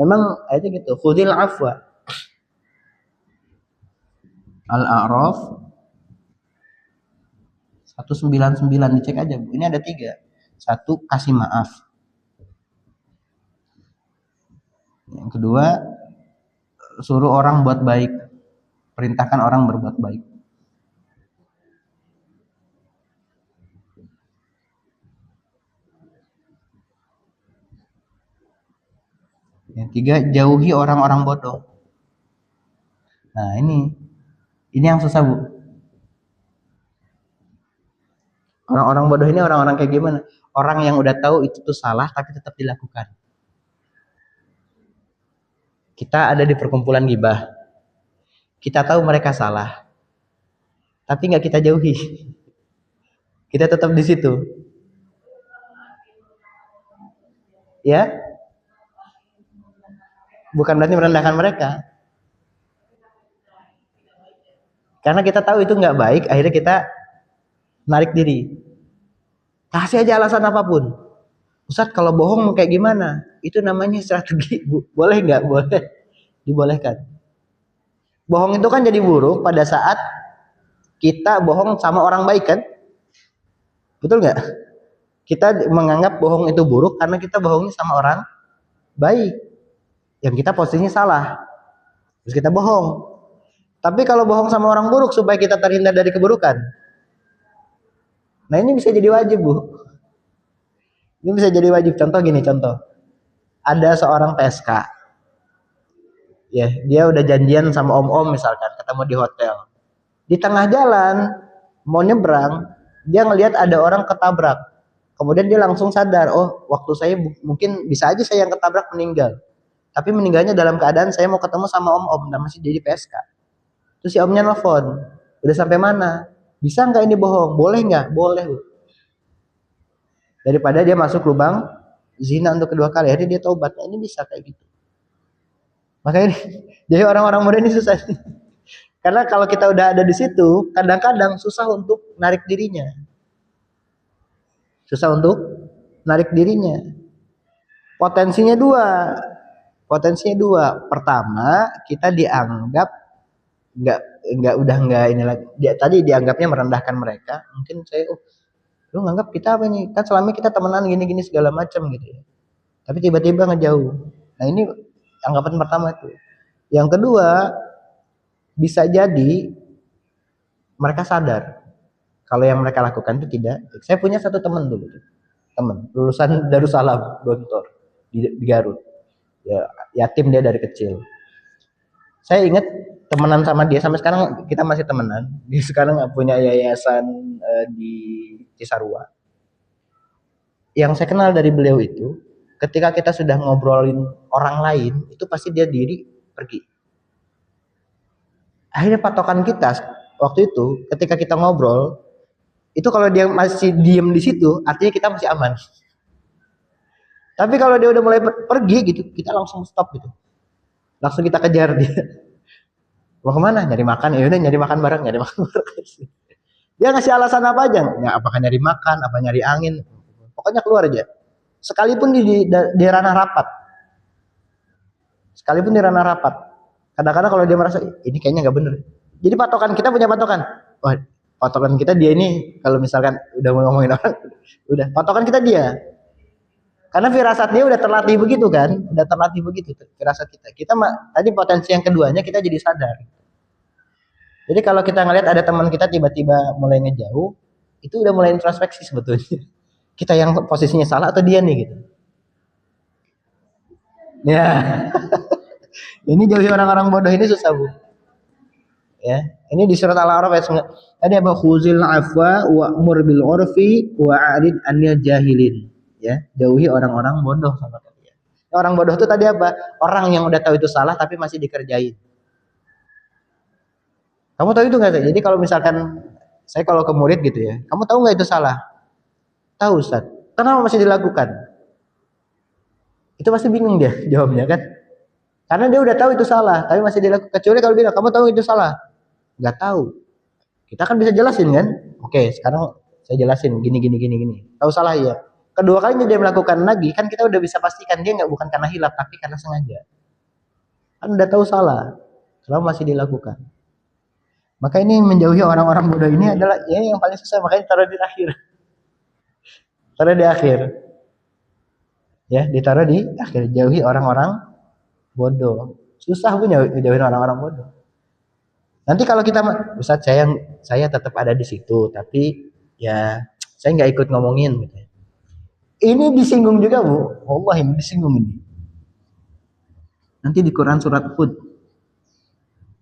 Memang ayatnya gitu, khudil afwa. Al-A'raf 199, dicek aja, Bu. Ini ada 3. 1, kasih maaf. Yang kedua, suruh orang buat baik. Perintahkan orang berbuat baik. Yang 3, jauhi orang-orang bodoh. Nah ini Ini yang susah, Bu. Orang-orang bodoh ini orang-orang kayak gimana? Orang yang udah tahu itu tuh salah tapi tetap dilakukan. Kita ada di perkumpulan gibah. Kita tahu mereka salah, tapi nggak kita jauhi. Kita tetap di situ. Ya, bukan berarti merendahkan mereka. Karena kita tahu itu nggak baik, akhirnya kita narik diri. Kasih aja alasan apapun. Ustadz, kalau bohong kayak gimana? Itu namanya strategi, Bu. Boleh nggak? Boleh. Dibolehkan. Bohong itu kan jadi buruk pada saat kita bohong sama orang baik, kan? Betul nggak? Kita menganggap bohong itu buruk karena kita bohongnya sama orang baik. Yang kita posisinya salah. Terus kita bohong. Tapi kalau bohong sama orang buruk supaya kita terhindar dari keburukan. Nah, ini bisa jadi wajib, Bu. Ini bisa jadi wajib. Contoh gini, contoh. Ada seorang PSK. Ya, dia udah janjian sama om-om misalkan, ketemu di hotel. Di tengah jalan, mau nyebrang, dia ngelihat ada orang ketabrak. Kemudian dia langsung sadar, oh, waktu saya mungkin bisa aja saya yang ketabrak meninggal. Tapi meninggalnya dalam keadaan saya mau ketemu sama om-om dan masih jadi PSK. Terus si omnya nelfon, udah sampai mana? Bisa nggak ini bohong? Boleh nggak? Boleh, Bu. Daripada dia masuk lubang zina untuk kedua kali, akhirnya dia taubat. Nah, ini bisa kayak gitu. Makanya jadi orang-orang muda ini susah. Karena kalau kita udah ada di situ, kadang-kadang susah untuk narik dirinya. Susah untuk narik dirinya. Potensinya dua. Potensinya dua. Pertama, kita dianggap nggak ini lagi. Dia tadi dianggapnya merendahkan mereka. Mungkin saya, oh, lu nganggap kita apa nih? Kan selama kita temenan gini-gini segala macam gitu ya. Tapi tiba-tiba ngejauh. Nah, ini anggapan pertama itu. Yang kedua, bisa jadi mereka sadar kalau yang mereka lakukan itu tidak. Saya punya satu teman dulu, teman lulusan Darussalam Gontor di Garut. Ya, yatim dia dari kecil. Saya ingat temenan sama dia sampai sekarang kita masih temenan. Dia sekarang punya yayasan di Cisarua. Yang saya kenal dari beliau itu, ketika kita sudah ngobrolin orang lain, itu pasti dia diri pergi. Akhirnya patokan kita waktu itu, ketika kita ngobrol, itu kalau dia masih diem di situ, artinya kita masih aman. Tapi kalau dia udah mulai pergi gitu, kita langsung stop gitu. Langsung kita kejar dia. Mau kemana? Nyari makan. Ya udah, nyari makan bareng, nyari makan bareng. Dia ngasih alasan apa aja? Ya, apakah nyari makan, apa nyari angin? Pokoknya keluar aja. Sekalipun di ranah rapat. Sekalipun di ranah rapat. Kadang-kadang kalau dia merasa ini kayaknya nggak bener. Jadi patokan kita punya patokan. Wah, patokan kita dia ini kalau misalkan udah mau ngomongin orang, udah patokan kita dia. Karena firasat dia udah terlatih begitu kan, udah terlatih begitu firasat kita. Kita tadi potensi yang keduanya kita jadi sadar. Jadi kalau kita ngelihat ada teman kita tiba-tiba mulai ngejauh, itu udah mulai introspeksi sebetulnya. Kita yang posisinya salah atau dia nih gitu. Ya. Ini jauhi orang-orang bodoh ini susah, Bu. Ya, ini di surat Al-A'raf ayat tadi apa khuzil afwa wa'mur bil urfi wa'rid anil jahilin. Ya, jauhi orang-orang bodoh sama kalian. Orang bodoh itu tadi apa? Orang yang udah tahu itu salah tapi masih dikerjain. Kamu tahu itu nggak? Jadi kalau misalkan saya kalau ke murid gitu ya, kamu tahu nggak itu salah? Tahu, Ustaz. Kenapa masih dilakukan? Itu pasti bingung dia jawabnya kan? Karena dia udah tahu itu salah, tapi masih dilakukan. Kecuali kalau bilang, kamu tahu itu salah? Nggak tahu. Kita kan bisa jelasin kan? Oke, sekarang saya jelasin gini. Tahu salah ya. Kedua kalinya dia melakukan lagi, kan kita udah bisa pastikan dia bukan karena hilaf, tapi karena sengaja. Kan udah tahu salah, kalau masih dilakukan. Maka ini menjauhi orang-orang bodoh ini adalah ya yang paling susah, makanya taruh di akhir. Taruh di akhir. Ya, ditaruh di akhir. Jauhi orang-orang bodoh. Susah punya jauhin orang-orang bodoh. Nanti kalau kita, Ustaz saya tetap ada di situ, tapi ya saya nggak ikut ngomongin. Gitu. Ini disinggung juga, Bu. Allah, ini disinggung ini. Nanti di Quran surat Hud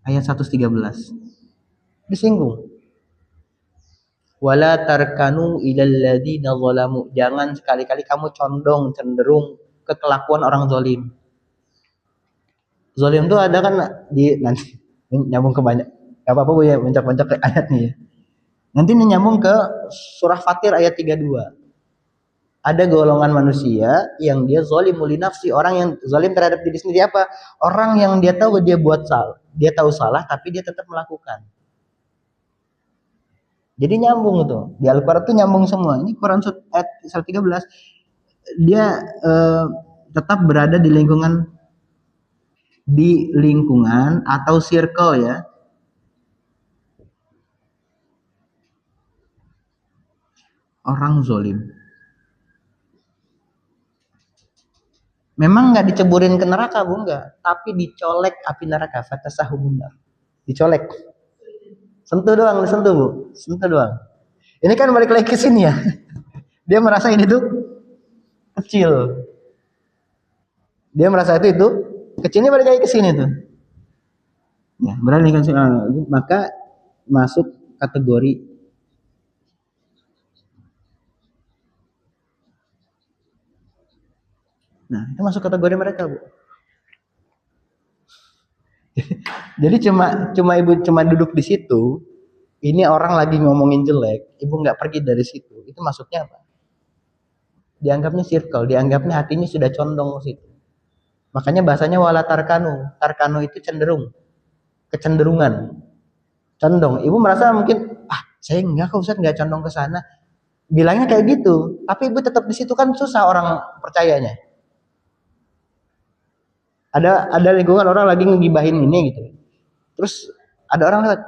ayat 113. disinggung. Wala tarkanu ilal ladzina zalamu. Jangan sekali-kali kamu condong cenderung ke kelakuan orang zalim. Zalim itu ada kan di nanti nyambung ke banyak. Enggak apa-apa Bu ya, mencak-mencak ke ayat nih ya. Nanti ini nyambung ke surah Fatir ayat 32. Ada golongan manusia yang dia zalim li nafsi, orang yang zalim terhadap diri sendiri apa? Orang yang dia tahu dia buat salah, dia tahu salah tapi dia tetap melakukan. Jadi nyambung tuh. Di Al-Qur'an tuh nyambung semua. Ini Quran ayat 113 dia tetap berada di lingkungan atau circle ya. Orang zalim. Memang nggak diceburin ke neraka Bu, enggak, tapi dicolek api neraka, fatasahum nar. Dicolek. Sentuh doang, sentuh Bu. Sentuh doang. Ini kan balik lagi ke sini ya. Dia merasa ini tuh kecil. Dia merasa itu kecilnya balik lagi ke sini tuh. Ya, berani kan maka masuk kategori nah, itu masuk kategori mereka, Bu. Jadi cuma ibu cuma duduk di situ, ini orang lagi ngomongin jelek, ibu nggak pergi dari situ, itu masuknya apa? Dianggapnya circle, dianggapnya hatinya sudah condong ke situ. Makanya bahasanya wala tarkanu, tarkanu itu cenderung, kecenderungan, condong. Ibu merasa mungkin saya enggak kok Ustaz, nggak condong ke sana. Bilangnya kayak gitu, tapi ibu tetap di situ kan susah orang percayanya. Ada lingkungan orang lagi ngegibahin ini gitu. Terus ada orang lihat,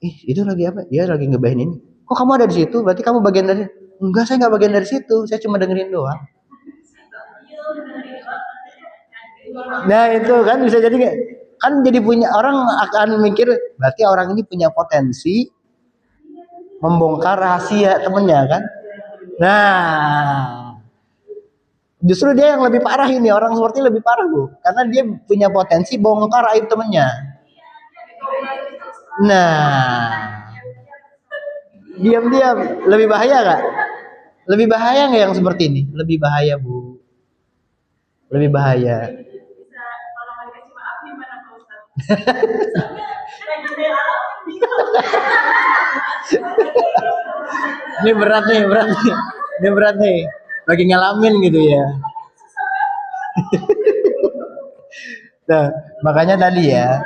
itu lagi apa? Dia lagi ngegibahin ini. Kok kamu ada di situ? Berarti kamu bagian dari? Enggak, saya nggak bagian dari situ. Saya cuma dengerin doang. Nah itu kan bisa jadi kan jadi punya orang akan mikir berarti orang ini punya potensi membongkar rahasia temennya kan. Nah justru dia yang lebih parah ini, orang seperti lebih parah Bu, karena dia punya potensi bongkar aib temennya. Nah, diam-diam lebih bahaya nggak? Lebih bahaya nggak yang seperti ini? Lebih bahaya Bu, lebih bahaya. Ini berat nih, ini berat nih, lagi ngalamin gitu ya. Nah, makanya tadi ya.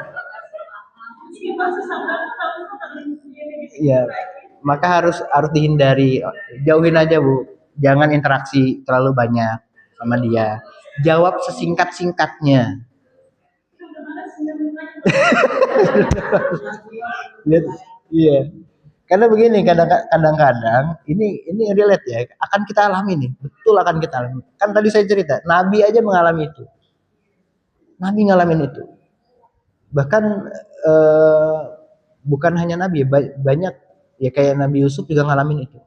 Ya, maka harus dihindari, jauhin aja Bu, jangan interaksi terlalu banyak sama dia. Jawab sesingkat-singkatnya. Iya. Karena begini kadang-kadang ini relate ya, akan kita alami nih, betul akan kita alami. Kan tadi saya cerita, Nabi aja mengalami itu. Nabi ngalamin itu. Bahkan bukan hanya Nabi, banyak ya kayak Nabi Yusuf juga ngalamin itu.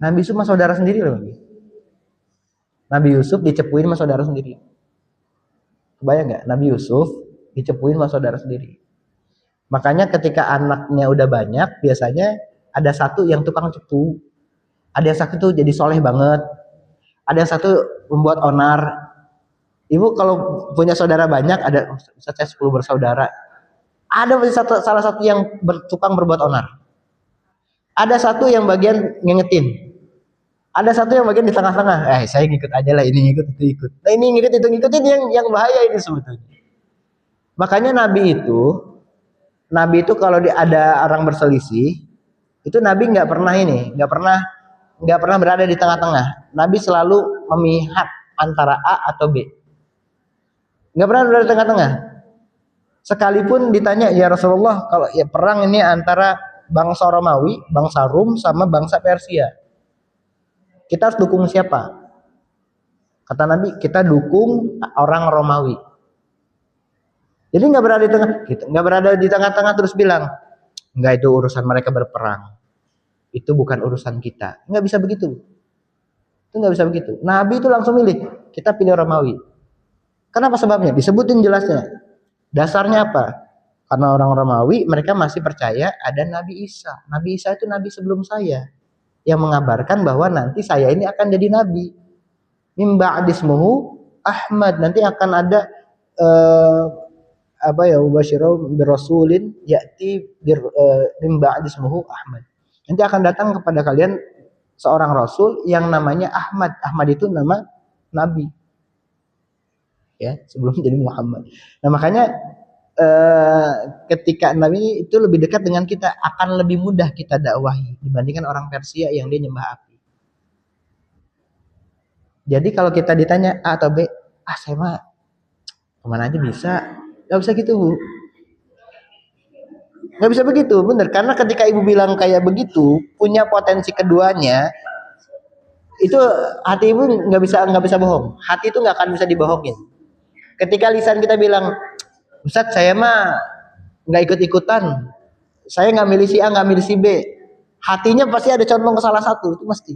Nabi Yusuf sama saudara sendiri loh. Nabi Yusuf dicepuin sama saudara sendiri. Kebayang nggak? Nabi Yusuf dicepuin sama saudara sendiri. Makanya ketika anaknya udah banyak, biasanya ada satu yang tukang cepu, ada yang satu tuh jadi soleh banget, ada yang satu membuat onar. Ibu kalau punya saudara banyak, ada saya 10 bersaudara, ada salah satu yang tukang berbuat onar, ada satu yang bagian ngingetin, ada satu yang bagian di tengah-tengah. Saya ngikut aja lah, ini ngikut itu ikut. Nah ini ngikut itu ngikutin yang bahaya ini sebetulnya. Makanya Nabi itu kalau ada orang berselisih, itu Nabi nggak pernah berada di tengah-tengah. Nabi selalu memihak antara A atau B. Nggak pernah berada di tengah-tengah. Sekalipun ditanya, ya Rasulullah, kalau ya perang ini antara bangsa Romawi, bangsa Rum sama bangsa Persia, kita harus dukung siapa? Kata Nabi, kita dukung orang Romawi. Jadi nggak berada di tengah-tengah terus bilang, nggak, itu urusan mereka berperang, itu bukan urusan kita. Nggak bisa begitu. Itu nggak bisa begitu. Nabi itu langsung milih, kita pilih Romawi. Kenapa sebabnya? Disebutin jelasnya. Dasarnya apa? Karena orang Romawi mereka masih percaya ada Nabi Isa. Nabi Isa itu nabi sebelum saya yang mengabarkan bahwa nanti saya ini akan jadi nabi. Mim ba'dismuhu Ahmad, nanti akan ada mubasyiran birasulin ya'ti mim ba'dismuhu Ahmad. Nanti akan datang kepada kalian seorang rasul yang namanya Ahmad. Ahmad itu nama nabi. Ya, sebelum jadi Muhammad. Nah, makanya ketika Nabi itu lebih dekat dengan kita, akan lebih mudah kita dakwahi dibandingkan orang Persia yang dia nyembah api. Jadi kalau kita ditanya A atau B, saya mah kemana aja bisa, nggak bisa gitu Bu, nggak bisa begitu, bener. Karena ketika ibu bilang kayak begitu, punya potensi keduanya, itu hati ibu nggak bisa bohong. Hati itu nggak akan bisa dibohongin. Ketika lisan kita bilang, Ustadz saya mah nggak ikut-ikutan, saya nggak milih si A nggak milih si B, hatinya pasti ada condong ke salah satu, itu mesti.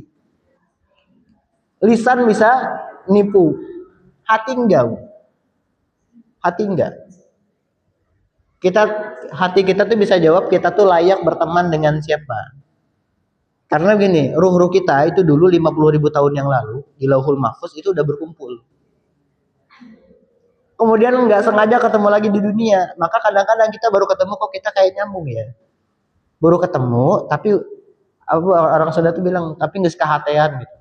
Lisan bisa nipu, hati enggak. Hati enggak. Hati kita tuh bisa jawab kita tuh layak berteman dengan siapa. Karena gini, ruh-ruh kita itu dulu 50.000 tahun yang lalu di Lauhul Mahfuz itu udah berkumpul. Kemudian nggak sengaja ketemu lagi di dunia, maka kadang-kadang kita baru ketemu kok kita kayak nyambung ya. Baru ketemu, tapi orang Sunda tuh bilang, tapi nggak sekahatean gitu.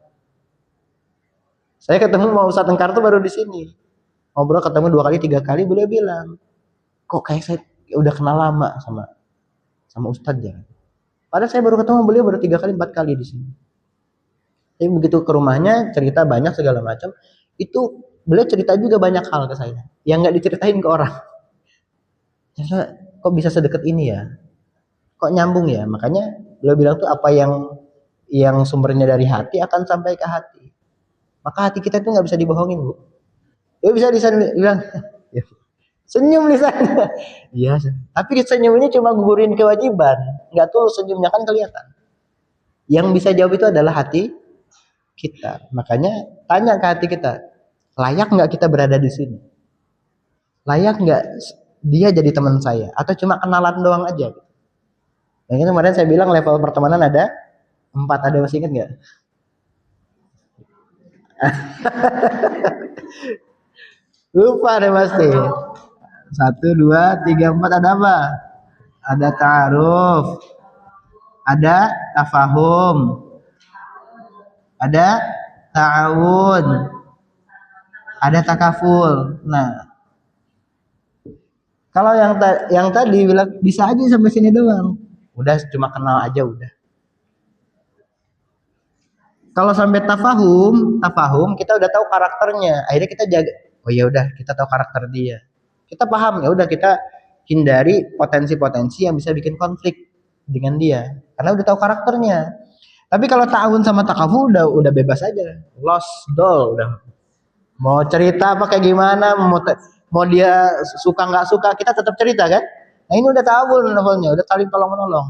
Saya ketemu sama Ustadz Engkar tuh baru di sini. Ngobrol ketemu 2 kali 3 kali, beliau bilang, kok kayak saya udah kenal lama sama Ustadz ya. Padahal saya baru ketemu beliau baru 3 kali 4 kali di sini. Tapi begitu ke rumahnya cerita banyak segala macam, itu beliau cerita juga banyak hal ke saya yang nggak diceritain ke orang. Ternyata kok bisa sedekat ini ya, kok nyambung ya. Makanya beliau bilang tuh apa yang sumbernya dari hati akan sampai ke hati. Maka hati kita tuh nggak bisa dibohongin Bu. Ya bisa lisan bilang senyum lisannya, iya. Tapi senyum ini cuma gugurin kewajiban, nggak tuh senyumnya kan kelihatan. Yang bisa jawab itu adalah hati kita. Makanya tanya ke hati kita, layak nggak kita berada di sini? Layak nggak dia jadi teman saya? Atau cuma kenalan doang aja? Yang itu kemarin saya bilang level pertemanan ada 4, ada masih ingat nggak? Lupa deh pasti. 1, 2, 3, 4 ada apa? Ada ta'aruf, ada tafahum, ada ta'awun, ada takaful. Nah, kalau yang tadi bilang bisa aja sampai sini doang. Udah cuma kenal aja udah. Kalau sampai tafahum kita udah tahu karakternya. Akhirnya kita jaga. Oh ya udah, kita tahu karakter dia. Kita paham, ya udah kita hindari potensi-potensi yang bisa bikin konflik dengan dia. Karena udah tahu karakternya. Tapi kalau ta'awun sama takaful udah bebas aja. Lost doll udah. Mau cerita apa kayak gimana, mau dia suka nggak suka, kita tetap cerita kan? Nah ini udah ta'awun levelnya, udah saling tolong menolong.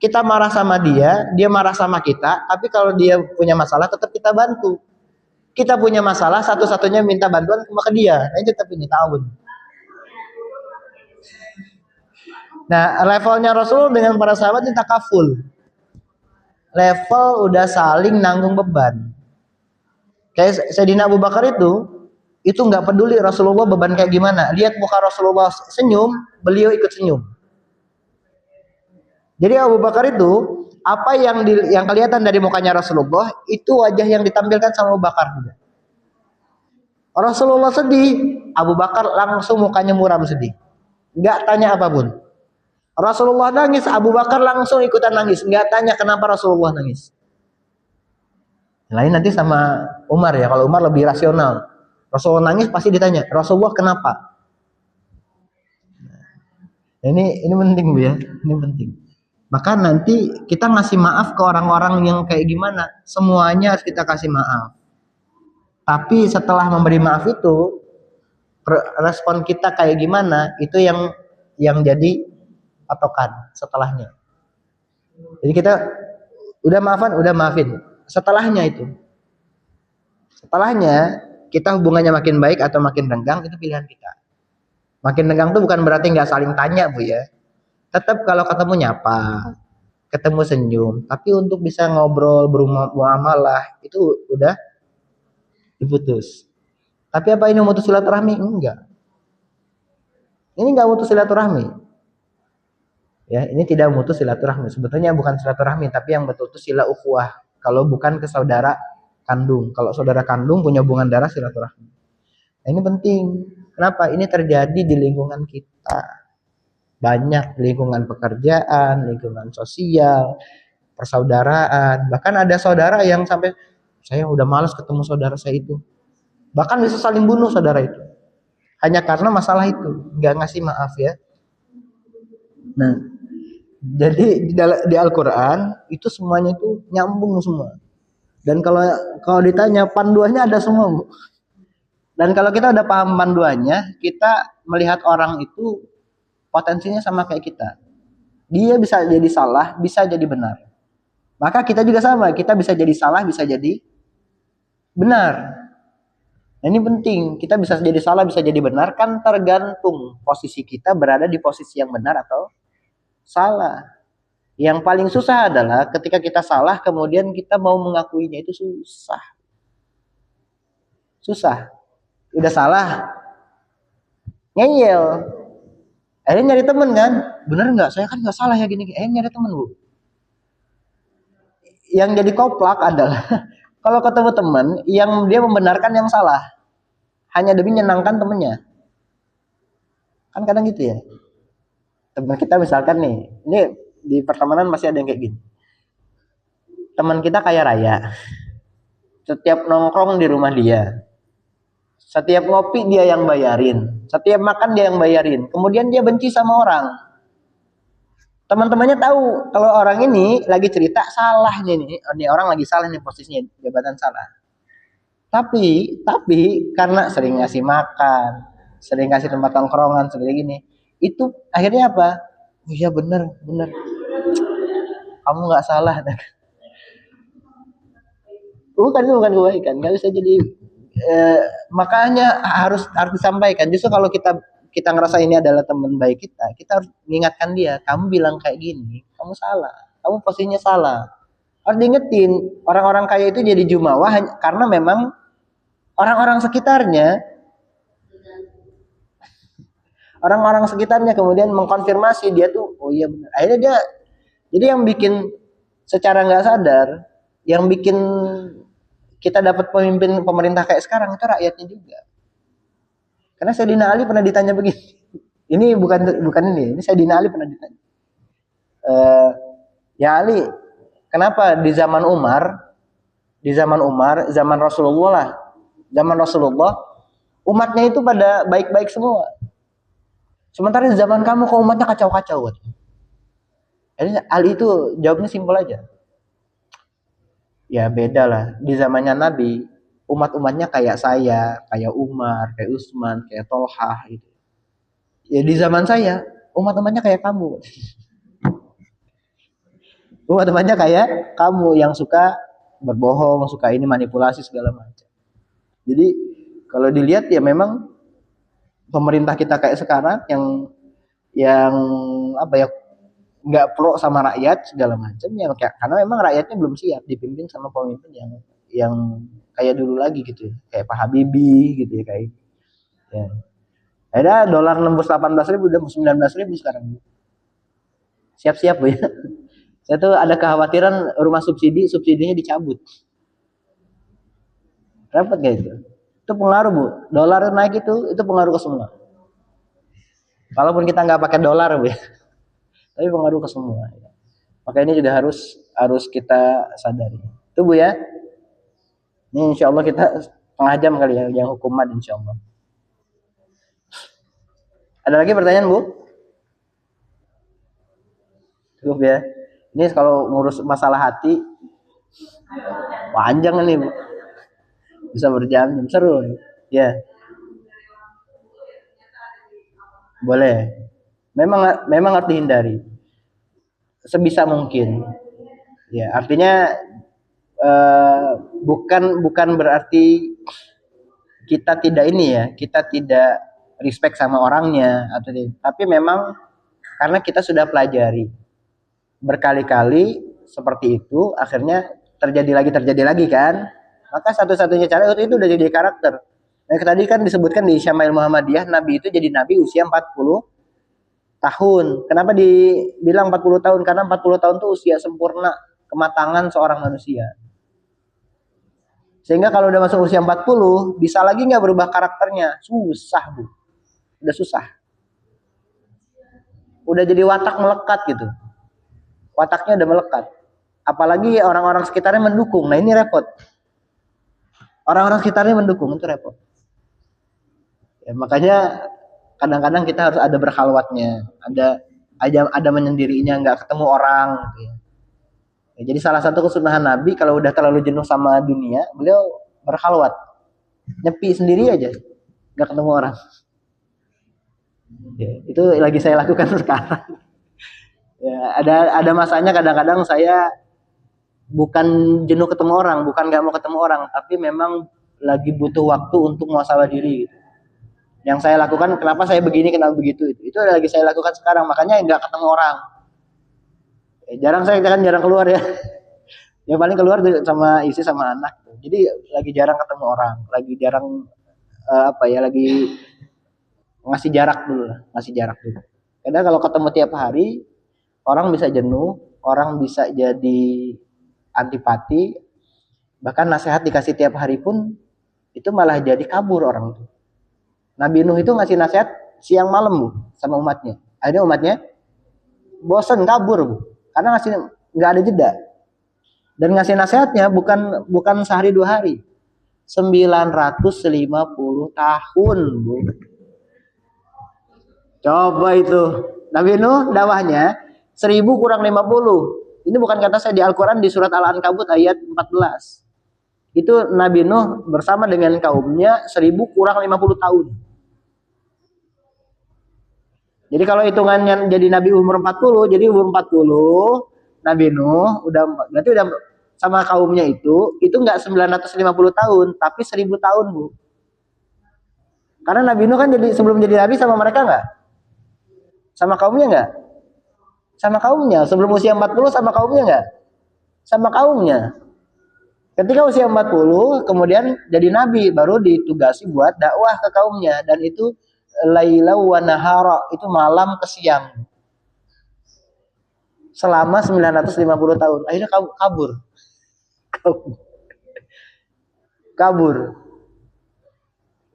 Kita marah sama dia marah sama kita, tapi kalau dia punya masalah tetap kita bantu. Kita punya masalah, satu-satunya minta bantuan ke dia. Nah, tetap ini ta'awun. Nah, levelnya Rasul dengan para sahabat ini takaful. Level udah saling nanggung beban. Kayak Sayyidina Abu Bakar itu nggak peduli Rasulullah beban kayak gimana. Lihat muka Rasulullah senyum, beliau ikut senyum. Jadi Abu Bakar itu apa yang kelihatan dari mukanya Rasulullah itu wajah yang ditampilkan sama Abu Bakar juga. Rasulullah sedih, Abu Bakar langsung mukanya muram sedih, nggak tanya apapun. Rasulullah nangis, Abu Bakar langsung ikutan nangis, nggak tanya kenapa Rasulullah nangis. Lain nanti sama Umar ya, kalau Umar lebih rasional. Rasulullah nangis pasti ditanya, Rasulullah kenapa? Ini penting Bu ya, ini penting. Maka nanti kita ngasih maaf ke orang-orang yang kayak gimana, semuanya harus kita kasih maaf. Tapi setelah memberi maaf itu, respon kita kayak gimana, itu yang jadi patokan setelahnya. Jadi kita udah maafin. Setelahnya kita hubungannya makin baik atau makin renggang, itu pilihan kita. Makin tegang tuh bukan berarti nggak saling tanya Bu ya. Tetap kalau ketemu nyapa, ketemu senyum. Tapi untuk bisa ngobrol bermuamalah itu udah diputus. Tapi apa ini mutus silaturahmi? Enggak. Ini enggak mutus silaturahmi. Ya, ini tidak mutus silaturahmi. Sebetulnya bukan silaturahmi, tapi yang betul itu sila ukhuwah. Kalau bukan ke saudara kandung. Kalau saudara kandung punya hubungan darah silaturahmi. Nah, ini penting. Kenapa? Ini terjadi di lingkungan kita. Banyak lingkungan pekerjaan, lingkungan sosial, persaudaraan. Bahkan ada saudara yang sampai saya udah malas ketemu saudara saya itu. Bahkan bisa saling bunuh saudara itu. Hanya karena masalah itu, nggak ngasih maaf ya. Nah, jadi di Al-Quran itu semuanya itu nyambung semua. Dan kalau ditanya panduannya ada semua, Bu. Dan kalau kita udah paham panduannya, kita melihat orang itu potensinya sama kayak kita. Dia bisa jadi salah, bisa jadi benar. Maka kita juga sama, kita bisa jadi salah, bisa jadi benar. Nah, ini penting, kita bisa jadi salah, bisa jadi benar, kan tergantung posisi kita berada di posisi yang benar atau salah. Yang paling susah adalah ketika kita salah, kemudian kita mau mengakuinya itu susah. Susah. Udah salah, ngeyel. Akhirnya nyari temen kan, bener nggak? Saya kan nggak salah ya gini. Nyari temen Bu. Yang jadi koplak adalah kalau ketemu teman yang dia membenarkan yang salah, hanya demi menyenangkan temennya. Kan kadang gitu ya. Teman kita misalkan nih, ini di pertemanan masih ada yang kayak gini. Teman kita kaya raya, setiap nongkrong di rumah dia, setiap ngopi dia yang bayarin, setiap makan dia yang bayarin. Kemudian dia benci sama orang. Teman-temannya tahu kalau orang ini lagi cerita salah nih, ini orang lagi salah nih posisinya, jabatan salah. Tapi karena sering ngasih makan, sering kasih tempat nongkrongan seperti gini, itu akhirnya apa? Oh iya bener, kamu nggak salah. Bukan kebaikan, nggak bisa jadi. Makanya harus disampaikan. Justru kalau kita ngerasa ini adalah teman baik kita harus mengingatkan dia. Kamu bilang kayak gini, kamu salah, kamu posisinya salah. Harus diingetin. Orang-orang kaya itu jadi jumawa karena memang orang-orang sekitarnya kemudian mengkonfirmasi dia tuh, oh iya benar. Akhirnya dia, jadi yang bikin secara nggak sadar, yang bikin kita dapat pemimpin pemerintah kayak sekarang itu rakyatnya juga. Karena Sayyidina Ali pernah ditanya begini. Ini bukan ini Sayyidina Ali pernah ditanya. Ya Ali, kenapa di zaman Umar, zaman Rasulullah umatnya itu pada baik-baik semua. Sementara di zaman kamu kok umatnya kacau-kacau. Jadi Ali itu jawabnya simpel aja. Ya beda lah. Di zamannya Nabi, umat-umatnya kayak saya, kayak Umar, kayak Utsman, kayak Tolhah gitu. Ya di zaman saya, umat-umatnya kayak kamu. Umat-umatnya kayak kamu yang suka berbohong, suka ini manipulasi segala macam. Jadi kalau dilihat ya memang pemerintah kita kayak sekarang yang apa ya, nggak pro sama rakyat segala macam ya, karena memang rakyatnya belum siap dipimpin sama pemimpin yang kayak dulu lagi gitu ya, kayak Pak Habibie gitu ya, kayak ya. Ada dolar nembus 18.000 udah 19.000 sekarang. Siap-siap Bu ya. Saya tuh ada kekhawatiran rumah subsidinya dicabut. Repot gak itu? Itu pengaruh Bu. Dolar naik itu pengaruh ke semua. Kalaupun kita nggak pakai dolar Bu ya, tapi pengaruh ke semua. Maka ini juga harus kita sadari. Itu Bu ya. Ini insya Allah kita setengah jam kali ya yang hukuman insya Allah. Ada lagi pertanyaan Bu? Cukup ya. Ini kalau ngurus masalah hati panjang nih Bu. Bisa berjam-jam, seru ya. Boleh. Memang harus dihindari sebisa mungkin. Ya, artinya bukan berarti kita tidak ini ya, kita tidak respect sama orangnya tapi memang karena kita sudah pelajari berkali-kali seperti itu, akhirnya terjadi lagi kan, maka satu-satunya cara itu udah jadi karakter. Nah, tadi kan disebutkan di Syama'il Muhammadiyah, Nabi itu jadi Nabi usia 40 tahun. Kenapa dibilang 40 tahun? Karena 40 tahun itu usia sempurna kematangan seorang manusia. Sehingga kalau udah masuk usia 40, bisa lagi nggak berubah karakternya? Susah, Bu. Udah susah. Udah jadi watak melekat gitu. Wataknya udah melekat. Apalagi orang-orang sekitarnya mendukung. Nah, ini repot. Orang-orang sekitarnya mendukung, itu repot. Ya, makanya kadang-kadang kita harus ada berkhalwatnya, ada menyendirinya, nggak ketemu orang gitu ya. Ya, jadi salah satu kesunahan Nabi kalau udah terlalu jenuh sama dunia, beliau berkhalwat, nyepi sendiri aja, nggak ketemu orang. Ya, itu lagi saya lakukan sekarang. Ya, ada masanya kadang-kadang saya bukan jenuh ketemu orang, bukan nggak mau ketemu orang, tapi memang lagi butuh waktu untuk muhasabah diri gitu. Yang saya lakukan, kenapa saya begini, kenapa begitu, itu lagi saya lakukan sekarang, makanya nggak ketemu orang. Saya jarang keluar ya. Yang paling keluar sama istri sama anak. Jadi lagi jarang ketemu orang, lagi jarang lagi ngasih jarak dulu. Karena kalau ketemu tiap hari, orang bisa jenuh, orang bisa jadi antipati, bahkan nasihat dikasih tiap hari pun itu malah jadi kabur orang itu. Nabi Nuh itu ngasih nasihat siang malam, Bu, sama umatnya. Akhirnya umatnya bosan, kabur, Bu. Karena nggak ada jeda. Dan ngasih nasihatnya bukan sehari 2 hari. 950 tahun, Bu. Coba itu. Nabi Nuh dakwahnya 1000 kurang 50. Ini bukan kata saya, di Al-Quran di surat Al-Ankabut ayat 14. Itu Nabi Nuh bersama dengan kaumnya 1000 kurang 50 tahun. Jadi kalau hitungannya jadi Nabi umur 40, jadi umur 40 Nabi Nuh berarti udah sama kaumnya itu enggak 950 tahun, tapi 1000 tahun, Bu. Karena Nabi Nuh kan sebelum jadi nabi sama mereka enggak? Sama kaumnya enggak? Sama kaumnya. Sebelum usia 40 sama kaumnya enggak? Sama kaumnya. Ketika usia 40 kemudian jadi nabi, baru ditugasi buat dakwah ke kaumnya, dan itu laila wa nahara, itu malam ke siang. Selama 950 tahun. Akhirnya kabur.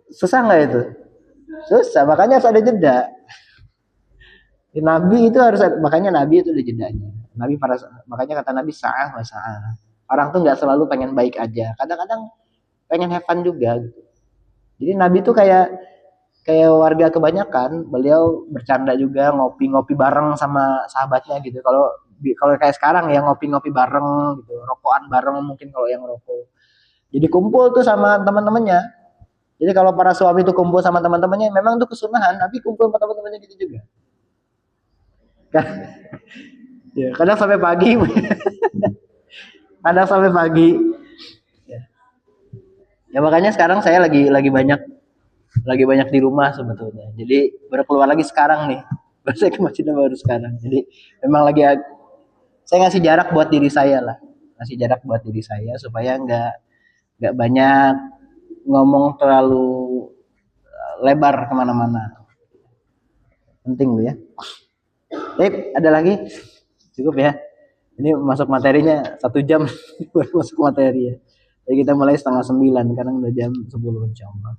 Susah nggak itu? Susah, makanya harus ada jeda. Nabi itu makanya Nabi itu ada jedanya. Makanya kata Nabi sa'ah wa sa'ah. Orang tuh nggak selalu pengen baik aja. Kadang-kadang pengen have fun juga gitu. Jadi Nabi tuh kayak warga kebanyakan, beliau bercanda juga, ngopi-ngopi bareng sama sahabatnya gitu. Kalau kayak sekarang ya ngopi-ngopi bareng gitu, rokokan bareng mungkin kalau yang rokok. Jadi kumpul tuh sama teman-temannya. Jadi kalau para suami tuh kumpul sama teman-temannya, memang tuh kesunahan, tapi kumpul sama teman-temannya gitu juga. Ya, kadang sampai pagi. Ya makanya sekarang saya lagi banyak di rumah sebetulnya. Jadi baru keluar lagi sekarang nih. Baru saya ke masjid baru sekarang. Jadi memang saya ngasih jarak buat diri saya lah. Ngasih jarak buat diri saya supaya nggak banyak ngomong terlalu lebar kemana-mana. Penting, Bu, ya. Ada lagi? Cukup ya. Ini masuk materinya 1 jam baru masuk materi ya. Jadi kita mulai 8:30 karena udah jam 10 insyaallah.